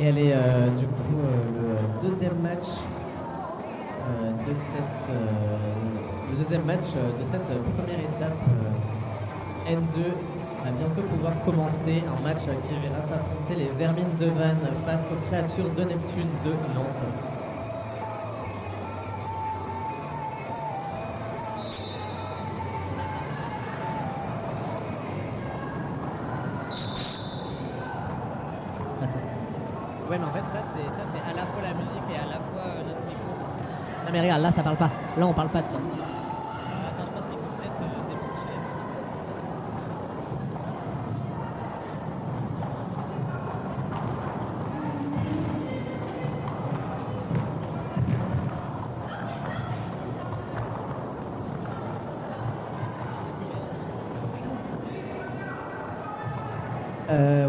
Et elle est du coup le deuxième match de cette première étape N2 va bientôt pouvoir commencer un match qui verra s'affronter les Vermines de Vannes face aux Créatures de Neptune de Nantes. Attends. Ouais, mais en fait, ça c'est à la fois la musique et à la fois notre micro. Non mais regarde, là ça parle pas. Là on parle pas de toi. Attends, je pense qu'il faut peut-être débrancher.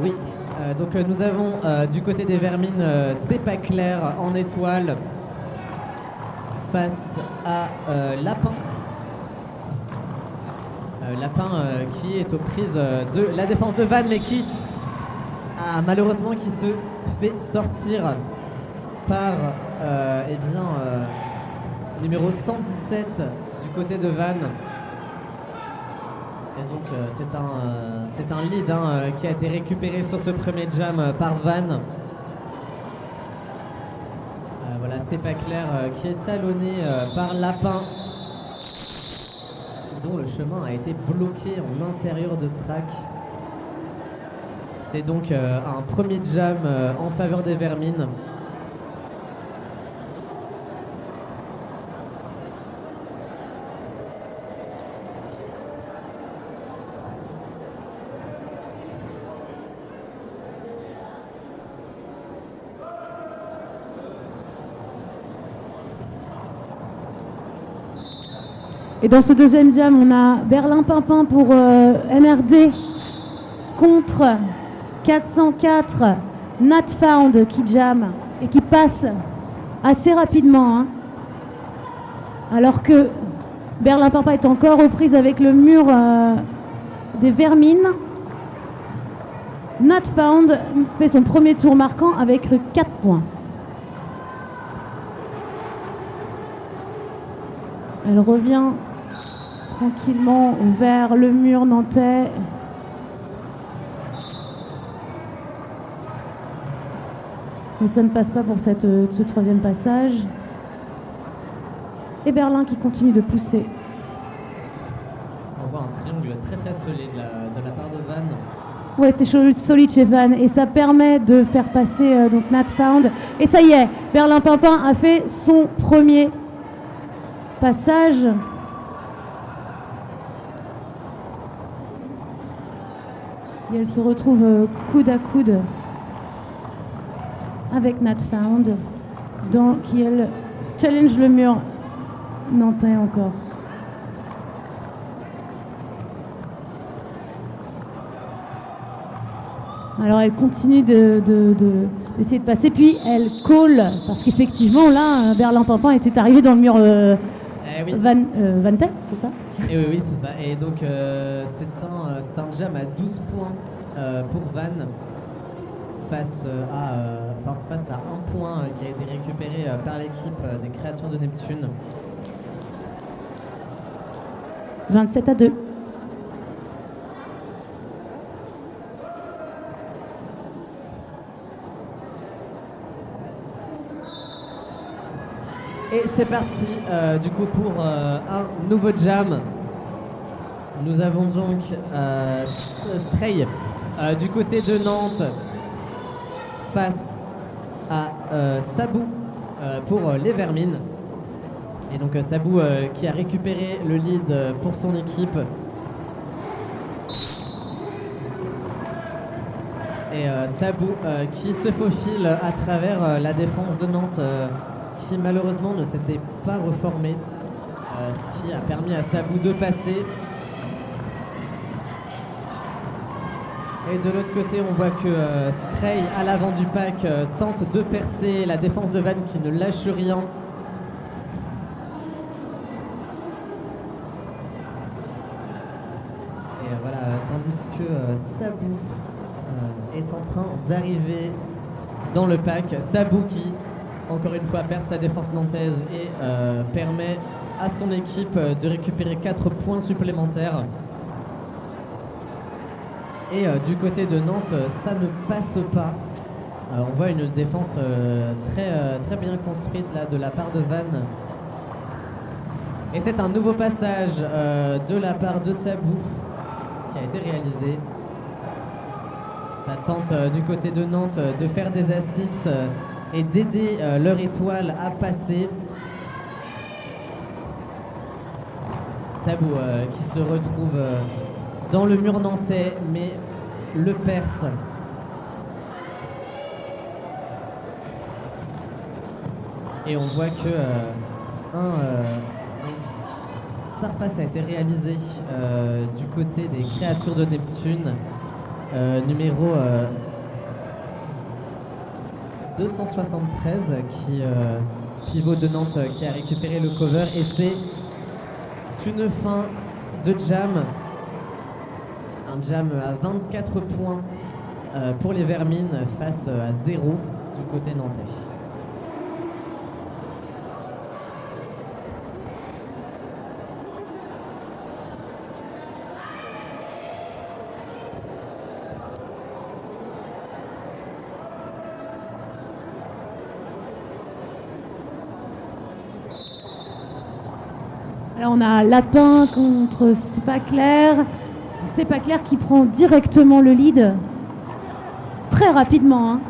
Oui. Donc nous avons du côté des Vermines, c'est pas clair en étoile face à Lapin. Lapin qui est aux prises de la défense de Vannes mais qui malheureusement qui se fait sortir par numéro 117 du côté de Vannes. Et donc c'est un lead qui a été récupéré sur ce premier jam par Vannes. Voilà, c'est pas clair qui est talonné par Lapin, dont le chemin a été bloqué en intérieur de track. C'est donc un premier jam en faveur des Vermines. Et dans ce deuxième jam, on a Berlin-Pimpin pour NRD contre 404 Natfound qui jam et qui passe assez rapidement. Alors que Berlin-Pimpin est encore aux prises avec le mur des Vermines. Natfound fait son premier tour marquant avec 4 points. Elle revient tranquillement vers le mur nantais. Mais ça ne passe pas pour ce troisième passage. Et Berlin qui continue de pousser. On voit un triangle très très solide de la part de Vannes. Ouais, c'est solide chez Vannes et ça permet de faire passer donc Natfound. Et ça y est, Berlin-Pimpin a fait son premier passage. Et elle se retrouve coude à coude avec Natfound, qui elle challenge le mur nantais encore. Alors elle continue d'essayer de passer, puis elle call, parce qu'effectivement là, Berlin-Pimpin était arrivé dans le mur Vantais, c'est ça? Et oui, c'est ça. Et donc c'est un jam à 12 points pour Vannes face à un point qui a été récupéré par l'équipe des Créatures de Neptune. 27-2. Et c'est parti du coup pour un nouveau jam. Nous avons donc Stray du côté de Nantes face à Sabou pour les Vermines. Et donc Sabou qui a récupéré le lead pour son équipe. Et Sabou qui se faufile à travers la défense de Nantes qui malheureusement ne s'était pas reformé, ce qui a permis à Sabou de passer. Et de l'autre côté, on voit que Stray, à l'avant du pack, tente de percer la défense de Vannes qui ne lâche rien. Et tandis que Sabou est en train d'arriver dans le pack. Sabou qui, encore une fois, perd sa défense nantaise et permet à son équipe de récupérer 4 points supplémentaires. Et du côté de Nantes, ça ne passe pas. On voit une défense très bien construite là, de la part de Van. Et c'est un nouveau passage de la part de Sabou qui a été réalisé. Ça tente du côté de Nantes de faire des assists et d'aider leur étoile à passer. Sabou qui se retrouve dans le mur nantais mais le perce. Et on voit que un star pass a été réalisé du côté des créatures de Neptune, numéro 273, qui pivot de Nantes qui a récupéré le cover. Et c'est une fin de jam, un jam à 24 points pour les Vermines face à 0 du côté nantais. Alors on a Lapin contre C'est pas clair. C'est pas clair qui prend directement le lead très rapidement. Hein.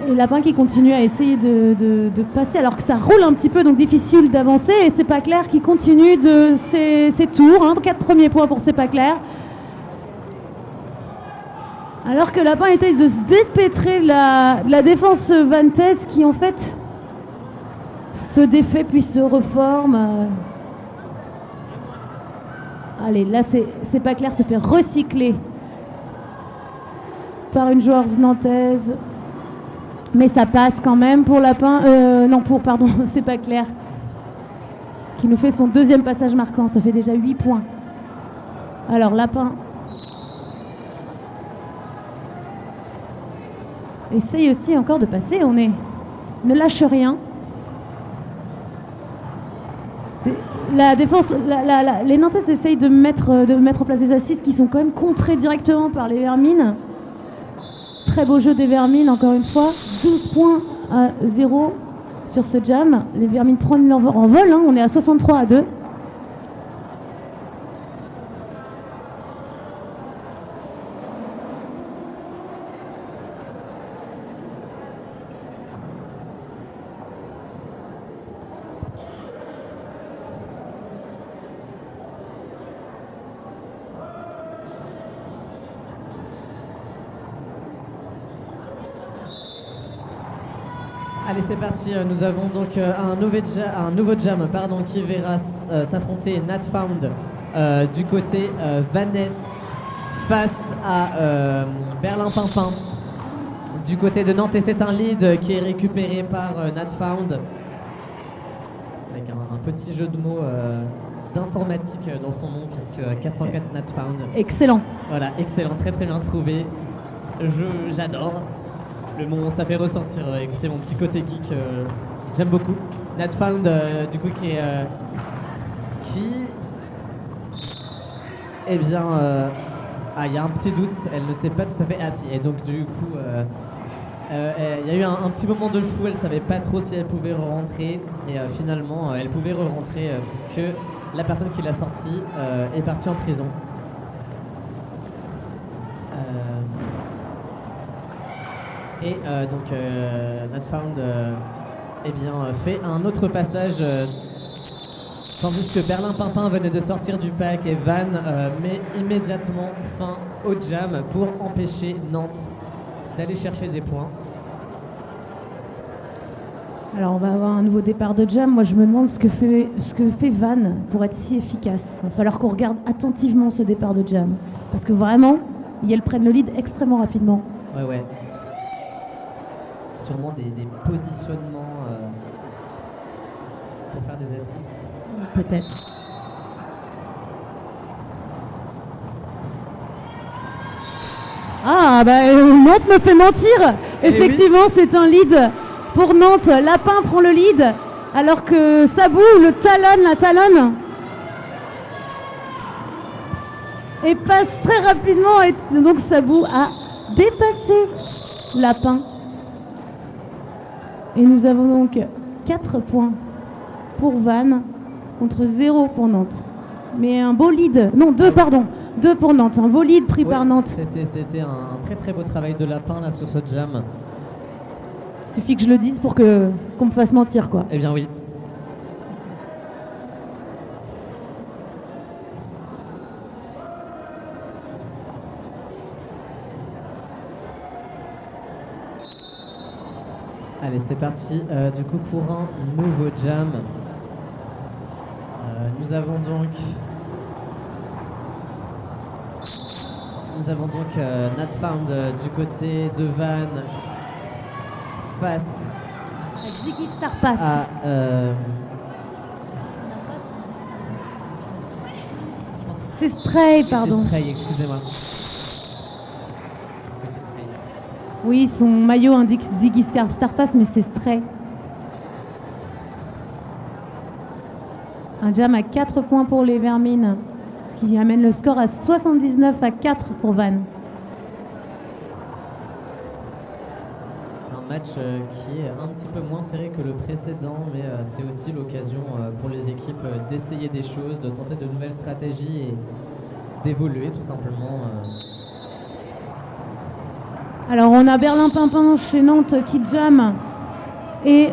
Et Lapin qui continue à essayer de passer alors que ça roule un petit peu, donc difficile d'avancer. Et C'est pas clair qui continue de ses tours. Hein. 4 premiers points pour C'est pas clair. Alors que Lapin essaye de se dépêtrer la défense vantaise qui en fait se défait puis se reforme. Allez, là c'est pas clair, se fait recycler par une joueuse nantaise. Mais ça passe quand même pour Lapin. C'est pas clair. Qui nous fait son deuxième passage marquant. Ça fait déjà 8 points. Alors Lapin essaye aussi encore de passer. Ne lâche rien. La défense, les Nantaises essayent de mettre en place des assises qui sont quand même contrées directement par les Vermines. Très beau jeu des Vermines, encore une fois. 12 points à 0 sur ce jam. Les Vermines prennent leur envol, hein. On est à 63-2. Allez, c'est parti. Nous avons donc un nouveau jam qui verra s'affronter Natfound du côté Vannet face à Berlin-Pimpin du côté de Nantes. Et c'est un lead qui est récupéré par Natfound avec un petit jeu de mots d'informatique dans son nom, puisque 404 Natfound. Excellent. Voilà, excellent, très très bien trouvé. J'adore. Ça fait ressortir, écoutez, mon petit côté geek, j'aime beaucoup. Natfound, du coup, eh bien, il y a un petit doute, elle ne sait pas tout à fait. Ah si, et donc du coup, il y a eu un petit moment de flou, elle ne savait pas trop si elle pouvait re-rentrer, et finalement, elle pouvait re-rentrer, puisque la personne qui l'a sortie est partie en prison. Et donc Natfound fait un autre passage tandis que Berlin-Pimpin venait de sortir du pack et Van met immédiatement fin au jam pour empêcher Nantes d'aller chercher des points. Alors on va avoir un nouveau départ de jam. Moi je me demande ce que fait Van pour être si efficace. Il va falloir qu'on regarde attentivement ce départ de jam. Parce que vraiment, elles prennent le lead extrêmement rapidement. Ouais. Sûrement des positionnements pour faire des assists. Peut-être. Ah, bah Nantes me fait mentir. Effectivement, c'est un lead pour Nantes. Lapin prend le lead, alors que Sabou la talonne. Et passe très rapidement. Et donc Sabou a dépassé Lapin. Et nous avons donc 4 points pour Vannes contre 0 pour Nantes. Mais un beau lead. Non, 2, pardon. 2 pour Nantes. Un beau lead pris par Nantes. C'était un très très beau travail de Lapin là sur ce jam. Il suffit que je le dise pour qu'on me fasse mentir, quoi. Eh bien oui. Allez, c'est parti du coup pour un nouveau jam. Nous avons donc Natfound du côté de Vannes face Ziggy Starpass. à c'est Stray, pardon. C'est Stray, excusez-moi. Oui, c'est Stray. Oui, son maillot indique Ziggy Starpass, mais c'est Stray. Un jam à 4 points pour les Vermines, ce qui amène le score à 79-4 pour Vannes. Un match qui est un petit peu moins serré que le précédent, mais c'est aussi l'occasion pour les équipes d'essayer des choses, de tenter de nouvelles stratégies et d'évoluer tout simplement. Alors on a Berlin-Pimpin chez Nantes qui jam et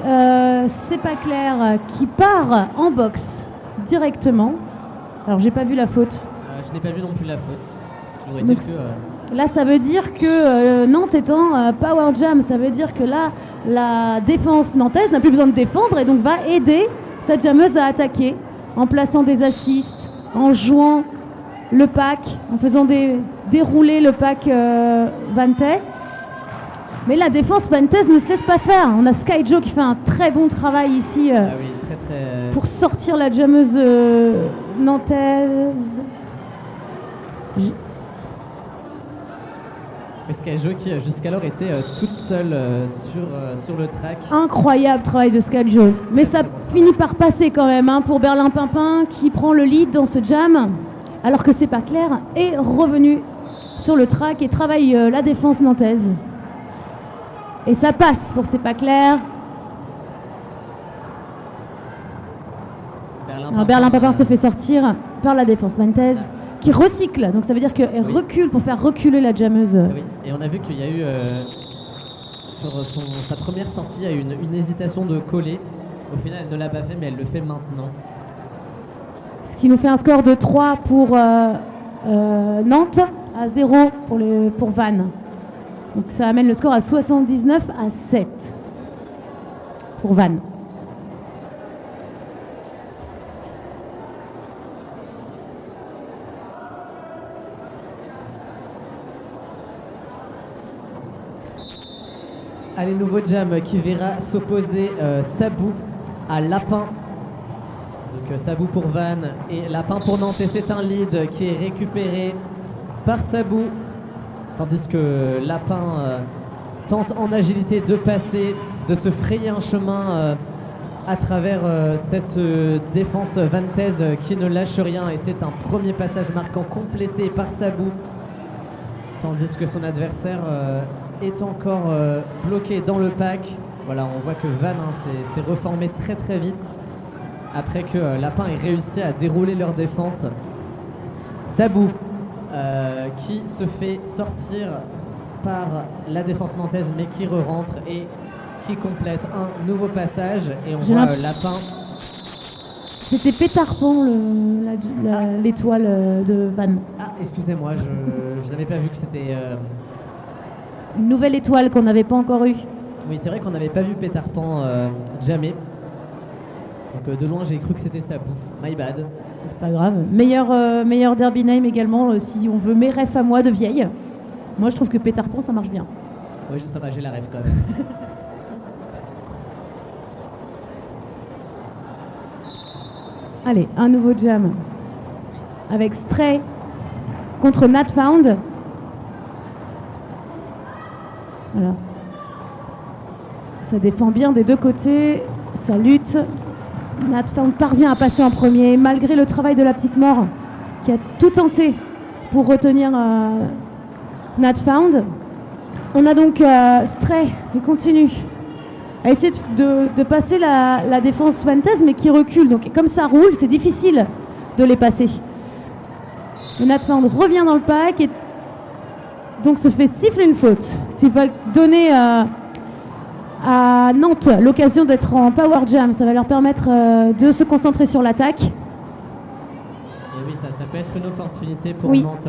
c'est pas clair qui part en boxe directement. Alors j'ai pas vu la faute. Je n'ai pas vu non plus la faute. Toujours est-il que là ça veut dire que Nantes est en power jam, ça veut dire que là la défense nantaise n'a plus besoin de défendre et donc va aider sa jammeuse à attaquer en plaçant des assists, en jouant le pack, en faisant dérouler le pack Vantais. Mais la défense vantaise ne se laisse pas faire. On a Skyjo qui fait un très bon travail ici oui, très... pour sortir la jammeuse nantaise. Mais Skyjo qui jusqu'alors était toute seule sur le track. Incroyable travail de Skyjo. Mais ça finit par passer quand même pour Berlin-Pimpin qui prend le lead dans ce jam alors que c'est pas clair est revenu sur le track et travaille la défense nantaise. Et ça passe pour C'est pas clair. Berlin-Pimpin se fait sortir par la défense vantaise qui recycle. Donc ça veut dire qu'elle recule pour faire reculer la jammeuse. Oui. Et on a vu qu'il y a eu, sur sa première sortie, il y a eu une hésitation de coller. Au final, elle ne l'a pas fait, mais elle le fait maintenant. Ce qui nous fait un score de 3 pour Nantes, à 0 pour Vannes. Donc ça amène le score à 79-7 pour Vannes. Allez, nouveau jam qui verra s'opposer Sabou à Lapin. Donc Sabou pour Vannes et Lapin pour Nantes. Et c'est un lead qui est récupéré par Sabou. Tandis que Lapin tente en agilité de passer, de se frayer un chemin à travers cette défense vantaise qui ne lâche rien. Et c'est un premier passage marquant complété par Sabou. Tandis que son adversaire est encore bloqué dans le pack. Voilà, on voit que Vannes s'est reformé très très vite après que Lapin ait réussi à dérouler leur défense. Sabou qui se fait sortir par la défense nantaise mais qui re-rentre et qui complète un nouveau passage et on voit Lapin. C'était Pétarpan l'étoile de Vannes. Ah, excusez-moi, je n'avais pas vu que c'était... Une nouvelle étoile qu'on n'avait pas encore eue. Oui, c'est vrai qu'on n'avait pas vu Pétarpan jamais. Donc de loin j'ai cru que c'était Sabou. My bad. C'est pas grave. Meilleur derby name également si on veut mes refs à moi de vieille. Moi je trouve que Pétarpan ça marche bien. Oui, ça va, j'ai la ref quand même. Allez, un nouveau jam avec Stray contre Natfound. Voilà. Ça défend bien des deux côtés, ça lutte. Nat Found parvient à passer en premier, malgré le travail de la petite mort, qui a tout tenté pour retenir Nat Found. On a donc Stray, qui continue à essayer de passer la défense Vantes, mais qui recule. Donc comme ça roule, c'est difficile de les passer. Le Nat Found revient dans le pack et donc se fait siffler une faute. S'il va donner à Nantes l'occasion d'être en power jam, ça va leur permettre de se concentrer sur l'attaque. Et oui, ça peut être une opportunité pour Oui. Nantes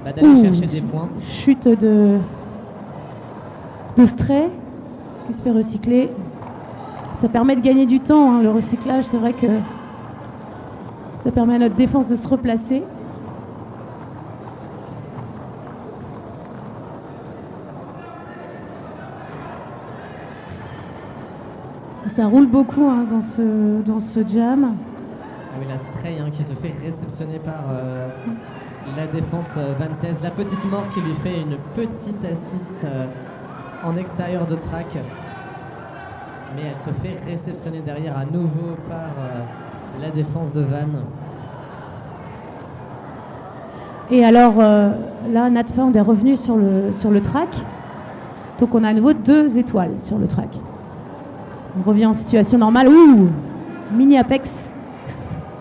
d'aller chercher des points. Chute de Stray qui se fait recycler. Ça permet de gagner du temps, hein, le recyclage. C'est vrai que ça permet à notre défense de se replacer. Ça roule beaucoup, hein, dans ce jam. Ah oui, la Stray, hein, qui se fait réceptionner par la défense Vantes. La petite mort qui lui fait une petite assist en extérieur de track. Mais elle se fait réceptionner derrière à nouveau par la défense de Vannes. Et alors là, Nat Found est revenu sur le track. Donc on a à nouveau 2 étoiles sur le track. On revient en situation normale. Ouh, mini apex.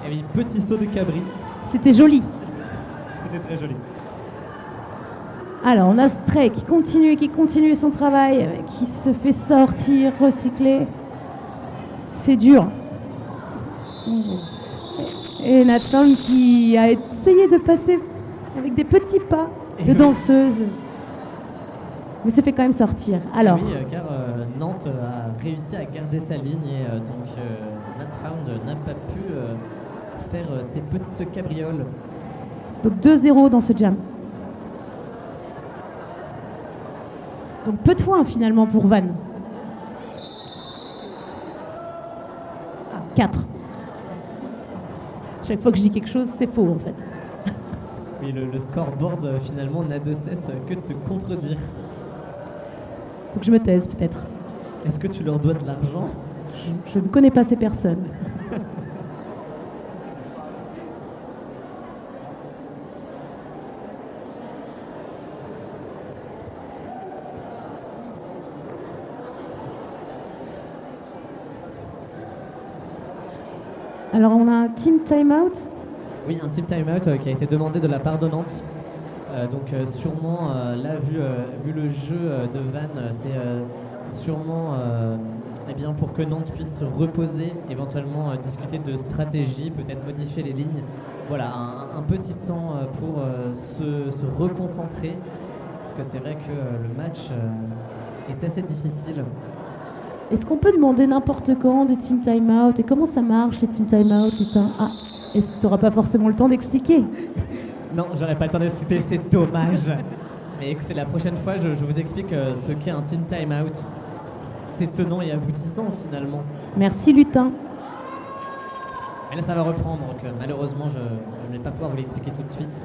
Et oui, petit saut de cabri. C'était joli. C'était très joli. Alors on a Stray qui continue son travail, qui se fait sortir, recycler. C'est dur. Et Nat Found qui a essayé de passer avec des petits pas de danseuse. Mais s'est fait quand même sortir. Alors, Oui, car Nantes a réussi à garder sa ligne et donc Nat Found n'a pas pu faire ses petites cabrioles. donc 2-0 dans ce jam. Donc peu de points finalement pour Van. 4. Chaque fois que je dis quelque chose, c'est faux en fait. Oui, le scoreboard finalement n'a de cesse que de te contredire. Faut que je me taise peut-être. Est-ce que tu leur dois de l'argent? Je ne connais pas ces personnes. Alors on a un team timeout. Oui, un team timeout qui a été demandé de la part de Nantes. Sûrement, là, vu le jeu de Vannes, c'est sûrement eh bien, pour que Nantes puisse se reposer, éventuellement discuter de stratégie, peut-être modifier les lignes. Voilà, un petit temps pour se reconcentrer, parce que c'est vrai que le match est assez difficile. Est-ce qu'on peut demander n'importe quand des team timeout? Et comment ça marche les team timeout, putain? Ah, est-ce que tu n'auras pas forcément le temps d'expliquer? Non, j'aurais pas le temps d'expliquer, c'est dommage. Mais écoutez, la prochaine fois, je vous explique ce qu'est un team timeout. C'est tenant et aboutissant finalement. Merci Lutin. Mais là, ça va reprendre, donc malheureusement, je ne vais pas pouvoir vous l'expliquer tout de suite.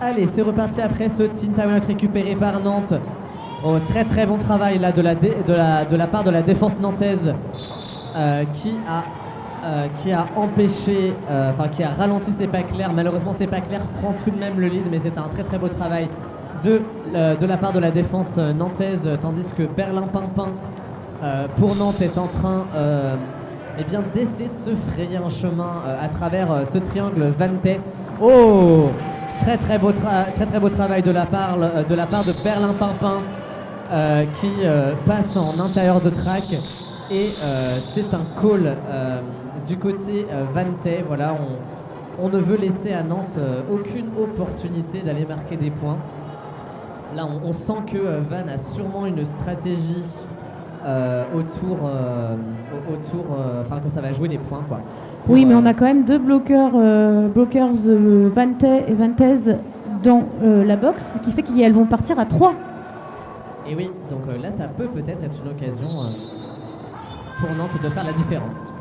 Allez, c'est reparti après ce team timeout récupéré par Nantes. Oh, très très bon travail là de la part de la défense nantaise qui a empêché, qui a ralenti C'est pas clair. Malheureusement, C'est pas clair prend tout de même le lead, mais c'est un très très beau travail de la part de la défense nantaise, tandis que Berlin-Pimpin pour Nantes est en train eh bien, d'essayer de se frayer un chemin à travers ce triangle Vantais. Oh, très très beau travail de la part de Berlin-Pimpin qui passe en intérieur de track et c'est un call du côté Vantais. Voilà, on ne veut laisser à Nantes aucune opportunité d'aller marquer des points. Là, on sent que Vannes a sûrement une stratégie que ça va jouer les points, quoi. Oui, mais on a quand même deux bloqueurs Vantais et Vantaise dans la box, ce qui fait qu'elles vont partir à 3. Et oui, donc là, ça peut-être être une occasion pour Nantes de faire la différence.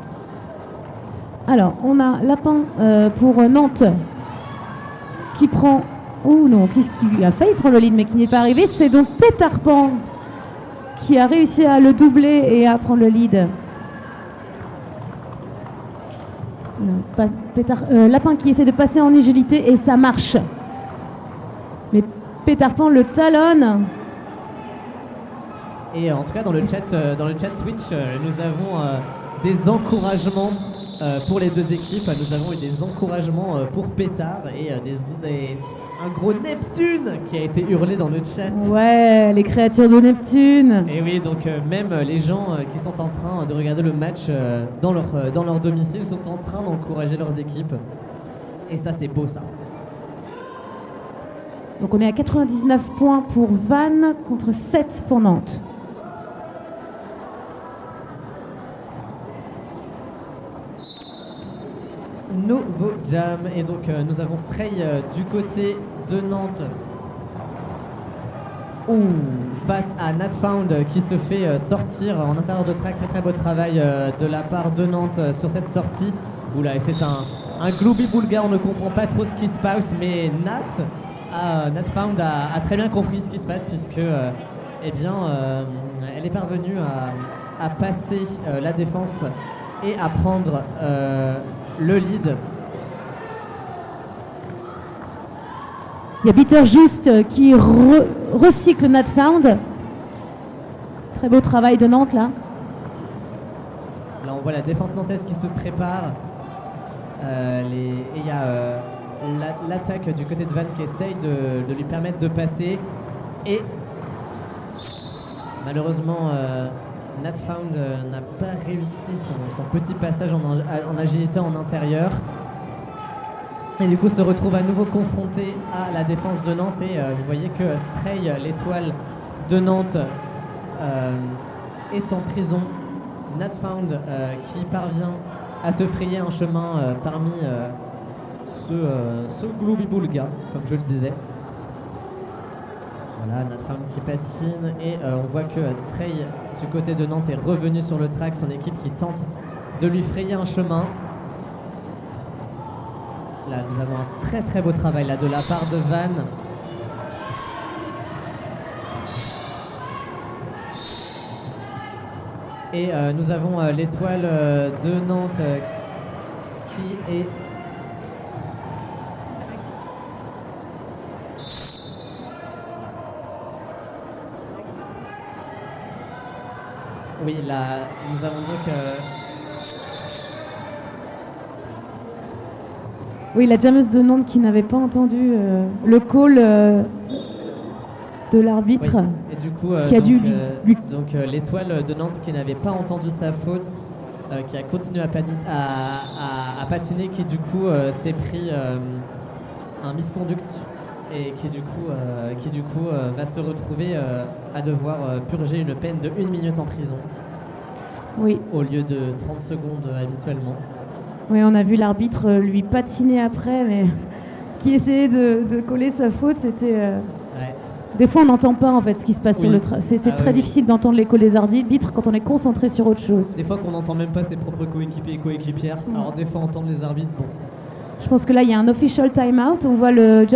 Alors, on a Lapin pour Nantes qui prend... Oh non, qui a failli prendre le lead mais qui n'est pas arrivé. C'est donc Peter Pan qui a réussi à le doubler et à prendre le lead. Lapin qui essaie de passer en agilité et ça marche. Mais Peter Pan le talonne. Et en tout cas, dans le chat Twitch, nous avons des encouragements pour les deux équipes. Nous avons eu des encouragements pour Pétard et un gros Neptune qui a été hurlé dans le chat. Ouais, les créatures de Neptune. Et oui, donc même les gens qui sont en train de regarder le match dans leur domicile sont en train d'encourager leurs équipes. Et ça, c'est beau, ça. Donc on est à 99 points pour Vannes contre 7 pour Nantes. Nouveau jam. Et donc nous avons Stray du côté de Nantes. Face à Natfound qui se fait sortir en intérieur de track. Très très beau travail de la part de Nantes sur cette sortie. Oula, et c'est un Glooby Boulga, on ne comprend pas trop ce qui se passe, mais Natfound a très bien compris ce qui se passe puisque elle est parvenue à passer la défense et à prendre le lead. Il y a Bitter Just qui recycle Natfound. Très beau travail de Nantes là. Là on voit la défense nantaise qui se prépare. Et il y a l'attaque du côté de Vannes qui essaye de lui permettre de passer. Et malheureusement Natfound n'a pas réussi son petit passage en agilité en intérieur. Et du coup se retrouve à nouveau confronté à la défense de Nantes. Et vous voyez que Stray, l'étoile de Nantes, est en prison. Natfound qui parvient à se frayer un chemin parmi ce Glooby Boulga, comme je le disais. Voilà, Natfound qui patine et on voit que Stray du côté de Nantes est revenu sur le track, son équipe qui tente de lui frayer un chemin. Là nous avons un très très beau travail là de la part de Vannes. Et nous avons l'étoile de Nantes qui est... Oui, là, nous avons donc... Oui, la jammeuse de Nantes qui n'avait pas entendu le call de l'arbitre. Oui. Et du coup, qui a dû l'étoile de Nantes qui n'avait pas entendu sa faute, qui a continué à patiner, qui du coup s'est pris un misconduct et qui du coup va se retrouver à devoir purger une peine de 1 minute en prison. Oui. Au lieu de 30 secondes habituellement. Oui, on a vu l'arbitre lui patiner après, mais qui essayait de coller sa faute, c'était... Ouais. Des fois, on n'entend pas en fait ce qui se passe sur le train. C'est très difficile d'entendre les calls des arbitres quand on est concentré sur autre chose. Des fois qu'on n'entend même pas ses propres coéquipiers et coéquipières. Alors des fois, entendre les arbitres, bon. Je pense que là, il y a un official timeout. On voit le le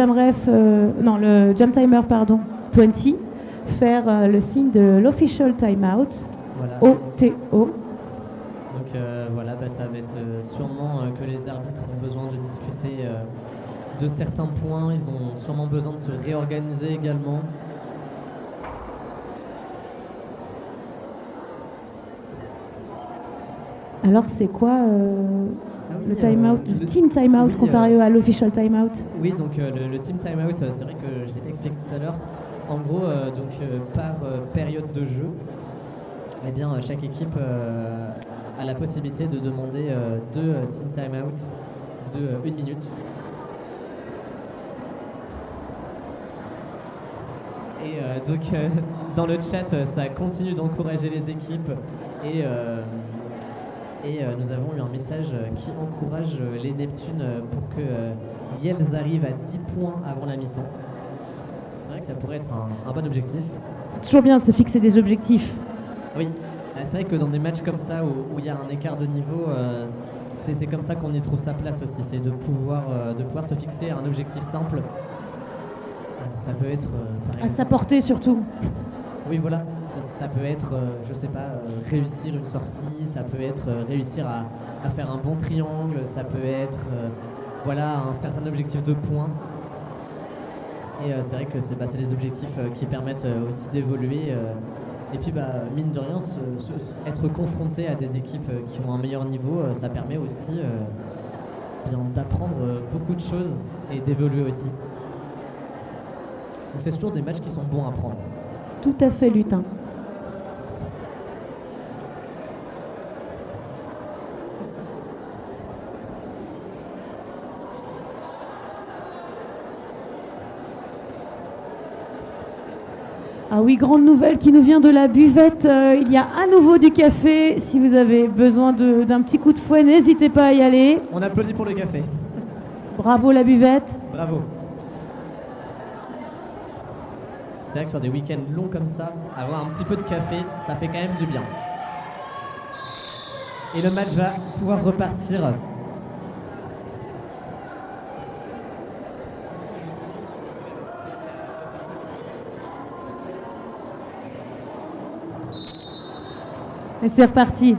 jam timer, 20, faire le signe de l'official timeout. Voilà. OTO. Donc voilà, ça va être sûrement que les arbitres ont besoin de discuter de certains points. Ils ont sûrement besoin de se réorganiser également. Alors c'est quoi le timeout, le team timeout comparé à l'official timeout? Oui, donc le team timeout, c'est vrai que je l'ai expliqué tout à l'heure. En gros, par période de jeu, eh bien, chaque équipe a la possibilité de demander 2 team timeout de 1 minute. Et dans le chat, ça continue d'encourager les équipes et nous avons eu un message qui encourage les Neptunes pour que Yells arrive à 10 points avant la mi-temps. C'est vrai que ça pourrait être un bon objectif. C'est toujours bien de se fixer des objectifs. Oui, c'est vrai que dans des matchs comme ça où il y a un écart de niveau, c'est comme ça qu'on y trouve sa place aussi, c'est de pouvoir se fixer un objectif simple. Ça peut être par exemple, À sa portée surtout. oui voilà, ça peut être, je sais pas, réussir une sortie, ça peut être réussir à faire un bon triangle, ça peut être voilà, un certain objectif de points. Et c'est vrai que c'est des objectifs qui permettent aussi d'évoluer. Et puis mine de rien, être confronté à des équipes qui ont un meilleur niveau, ça permet aussi d'apprendre beaucoup de choses et d'évoluer aussi. Donc c'est toujours des matchs qui sont bons à prendre. Tout à fait, Lutin. Ah oui, grande nouvelle qui nous vient de la buvette. Il y a à nouveau du café. Si vous avez besoin d'un petit coup de fouet, n'hésitez pas à y aller. On applaudit pour le café. Bravo la buvette. Bravo. C'est vrai que sur des week-ends longs comme ça, avoir un petit peu de café, ça fait quand même du bien. Et le match va pouvoir repartir. Et c'est reparti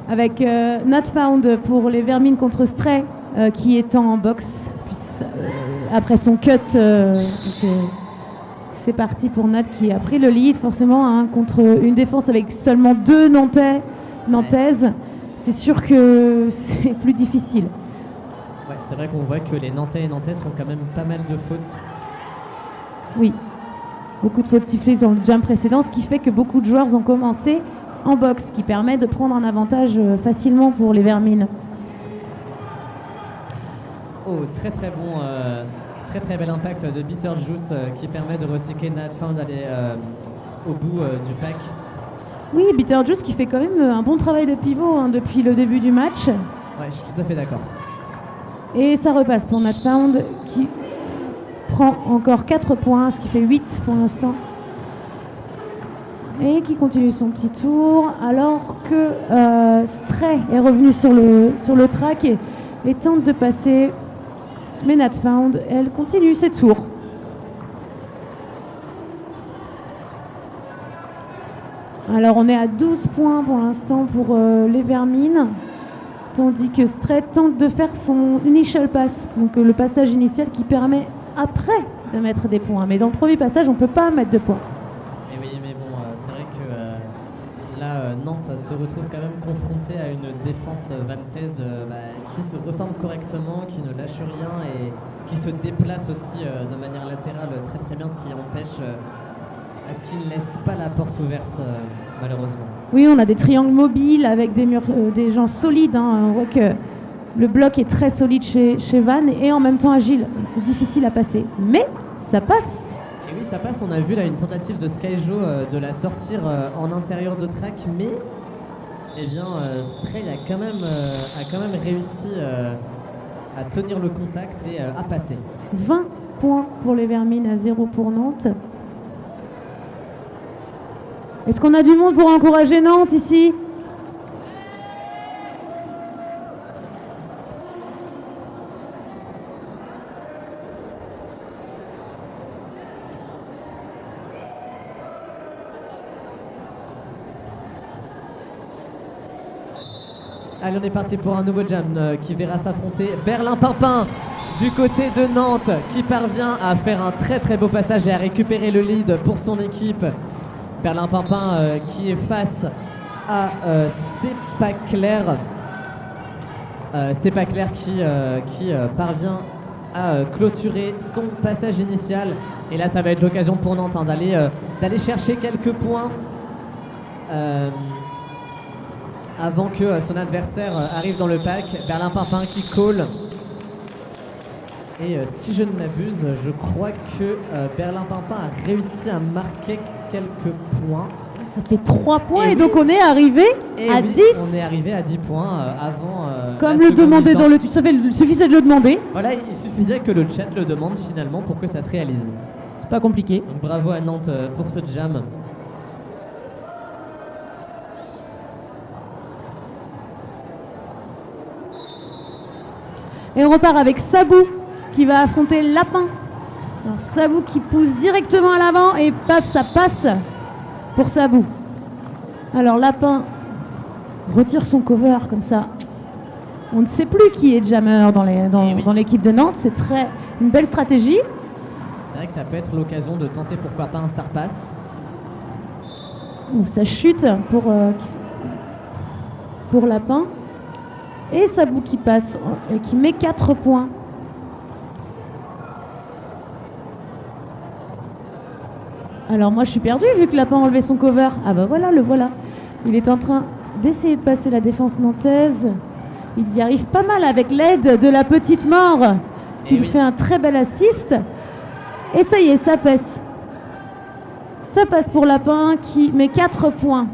avec Not Found pour les Vermines contre Stray qui est en boxe après son cut. C'est parti pour Nat qui a pris le lead forcément contre une défense avec seulement 2 Nantaises. C'est sûr que c'est plus difficile. Ouais, c'est vrai qu'on voit que les Nantais et Nantaises font quand même pas mal de fautes. Oui, beaucoup de fautes sifflées dans le jam précédent, ce qui fait que beaucoup de joueurs ont commencé en boxe, ce qui permet de prendre un avantage facilement pour les Vermines. Oh, très très bon, très bel impact de Beetlejuice qui permet de recycler Not Found d'aller au bout du pack. Oui, Beetlejuice qui fait quand même un bon travail de pivot depuis le début du match. Ouais, je suis tout à fait d'accord. Et ça repasse pour Not Found qui prend encore 4 points, ce qui fait 8 pour l'instant. Et qui continue son petit tour alors que Stray est revenu sur le track et tente de passer. Mais Not Found, elle continue ses tours. Alors on est à 12 points pour l'instant pour les Vermines, tandis que Stray tente de faire son initial pass, donc le passage initial qui permet après de mettre des points. Mais dans le premier passage, on ne peut pas mettre de points. Et oui, mais bon, c'est vrai que là, Nantes se retrouve quand même confronté à une défense vantaise qui se reforme correctement, qui ne lâche rien et qui se déplace aussi de manière latérale très très bien, ce qui empêche à ce qu'il ne laisse pas la porte ouverte malheureusement. Oui, on a des triangles mobiles avec des murs, des gens solides. On voit que le bloc est très solide chez Van et en même temps agile. C'est difficile à passer, mais ça passe. Et oui, ça passe. On a vu là une tentative de Skyjo de la sortir en intérieur de track, mais eh bien, Stray a quand même réussi à tenir le contact et à passer. 20 points pour les Vermines à 0 pour Nantes. Est-ce qu'on a du monde pour encourager Nantes ici ? Allez, on est parti pour un nouveau jam qui verra s'affronter Berlin-Pimpin du côté de Nantes qui parvient à faire un très très beau passage et à récupérer le lead pour son équipe. Berlin-Pimpin qui est face à C'est pas clair qui parvient à clôturer son passage initial. Et là, ça va être l'occasion pour Nantes d'aller chercher quelques points avant que son adversaire arrive dans le pack. Berlin-Pimpin qui call. Et si je ne m'abuse, je crois que Berlin-Pimpin a réussi à marquer quelques points. Ça fait 3 points et donc on est arrivé à 10. On est arrivé à 10 points avant. Comme le demandait dans le. Il suffisait de le demander. Voilà, il suffisait que le chat le demande finalement pour que ça se réalise. C'est pas compliqué. Donc bravo à Nantes pour ce jam. Et on repart avec Sabou qui va affronter Lapin. Alors Sabou qui pousse directement à l'avant et paf, ça passe pour Sabou. Alors Lapin retire son cover comme ça. On ne sait plus qui est jammer dans l'équipe de Nantes. C'est une belle stratégie. C'est vrai que ça peut être l'occasion de tenter pourquoi pas un star pass. Ou ça chute pour Lapin. Et Sabou qui passe et qui met 4 points. Alors moi je suis perdue vu que Lapin a enlevé son cover. Ah bah voilà, le voilà. Il est en train d'essayer de passer la défense nantaise. Il y arrive pas mal avec l'aide de la petite mort qui lui fait un très bel assist. Et ça y est, ça passe. Ça passe pour Lapin qui met 4 points.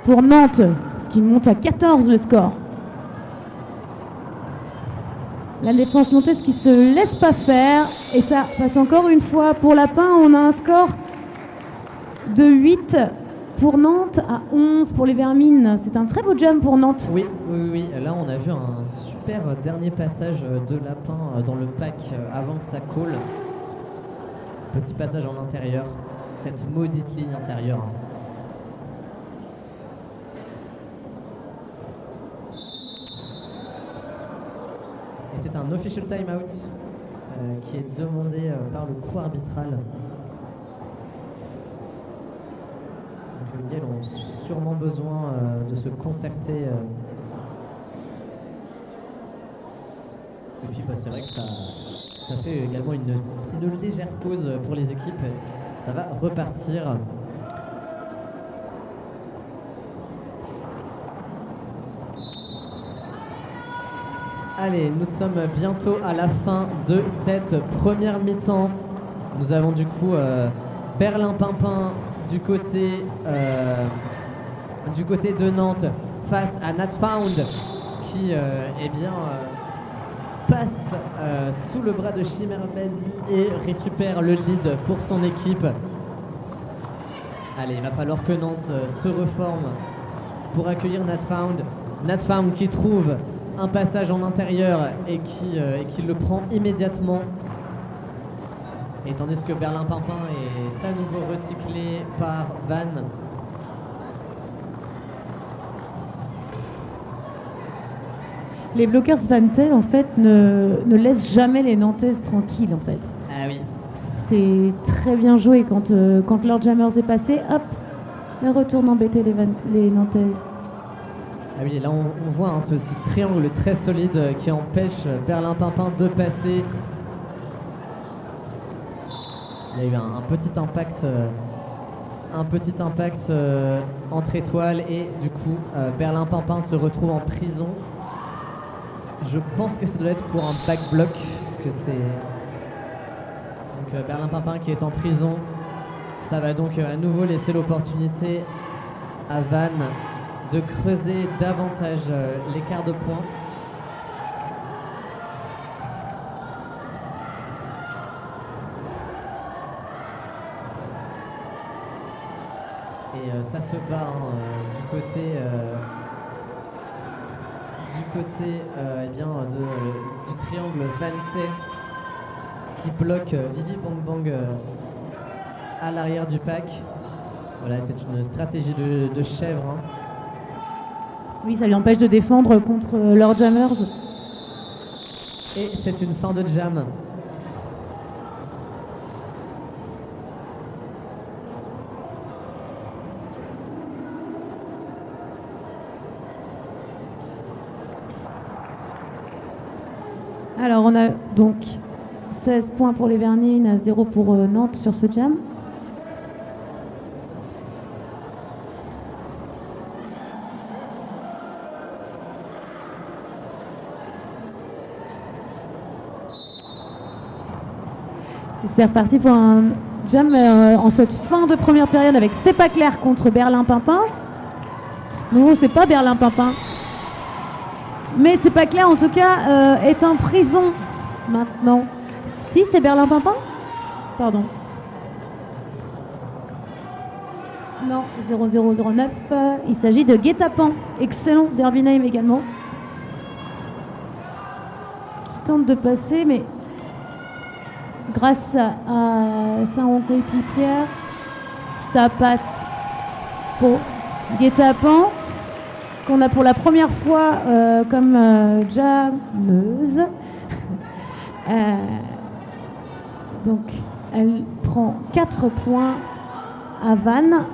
Pour Nantes, ce qui monte à 14 le score. La défense nantaise qui se laisse pas faire. Et ça passe encore une fois pour Lapin. On a un score de 8 pour Nantes à 11 pour les Vermines. C'est un très beau jam pour Nantes. Oui. Là, on a vu un super dernier passage de Lapin dans le pack avant que ça colle. Petit passage en intérieur. Cette maudite ligne intérieure. Et c'est un official timeout qui est demandé par le crew arbitral. Donc les gars ont sûrement besoin de se concerter. Et puis c'est vrai que ça fait également une légère pause pour les équipes. Ça va repartir. Allez, nous sommes bientôt à la fin de cette première mi-temps. Nous avons du coup Berlin-Pimpin du côté de Nantes face à NatFound qui passe sous le bras de Chimère Badi et récupère le lead pour son équipe. Allez, il va falloir que Nantes se reforme pour accueillir NatFound. NatFound qui trouve un passage en intérieur et qui le prend immédiatement. Et tandis que Berlin-Pimpin est à nouveau recyclé par Van. Les bloqueurs Vantel en fait ne laissent jamais les Nantaises tranquilles en fait. Ah oui. C'est très bien joué quand leur Jammers est passé, hop, ils retournent embêter les Nantais. Ah oui, là on voit ce triangle très solide qui empêche Berlin-Pimpin de passer. Il y a eu un petit impact entre étoiles et du coup Berlin-Pimpin se retrouve en prison. Je pense que ça doit être pour un back block, parce que c'est donc Berlin-Pimpin qui est en prison. Ça va donc à nouveau laisser l'opportunité à Van de creuser davantage l'écart de points. Et ça se bat du côté du triangle Vante qui bloque Vivi Bang Bang à l'arrière du pack. Voilà, c'est une stratégie de chèvre. Hein. Oui, ça lui empêche de défendre contre leurs Jammers. Et c'est une fin de jam. Alors on a donc 16 points pour les Vernines, à 0 pour Nantes sur ce jam. C'est reparti pour un jam en cette fin de première période avec C'est pas clair contre Berlin-Pimpin. Non, c'est pas Berlin-Pimpin. Mais C'est pas clair en tout cas est en prison maintenant. Si, c'est Berlin-Pimpin? Pardon. Non, 0009. Il s'agit de Guet-Apens. Excellent derby name également. Qui tente de passer, mais grâce à Saint-Roch-et-Pierre, ça passe pour Guet-Apens, qu'on a pour la première fois comme jammeuse. Donc, elle prend 4 points à Vannes,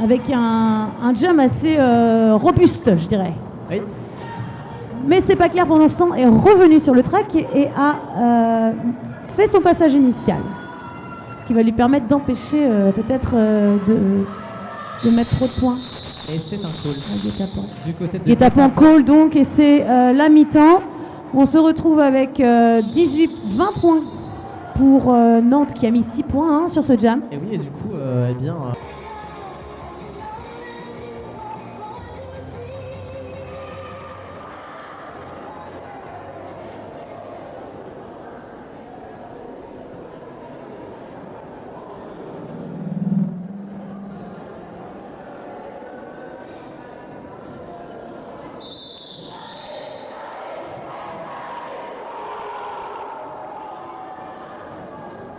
avec un jam assez robuste, je dirais. Oui. Mais c'est pas clair pour l'instant, est revenu sur le track et a fait son passage initial. Ce qui va lui permettre d'empêcher peut-être de mettre trop de points. Et c'est un call. Du côté de Guet-Apens call donc, et c'est la mi-temps. On se retrouve avec 20 points pour Nantes qui a mis 6 points sur ce jam. Et oui, et du coup, eh bien...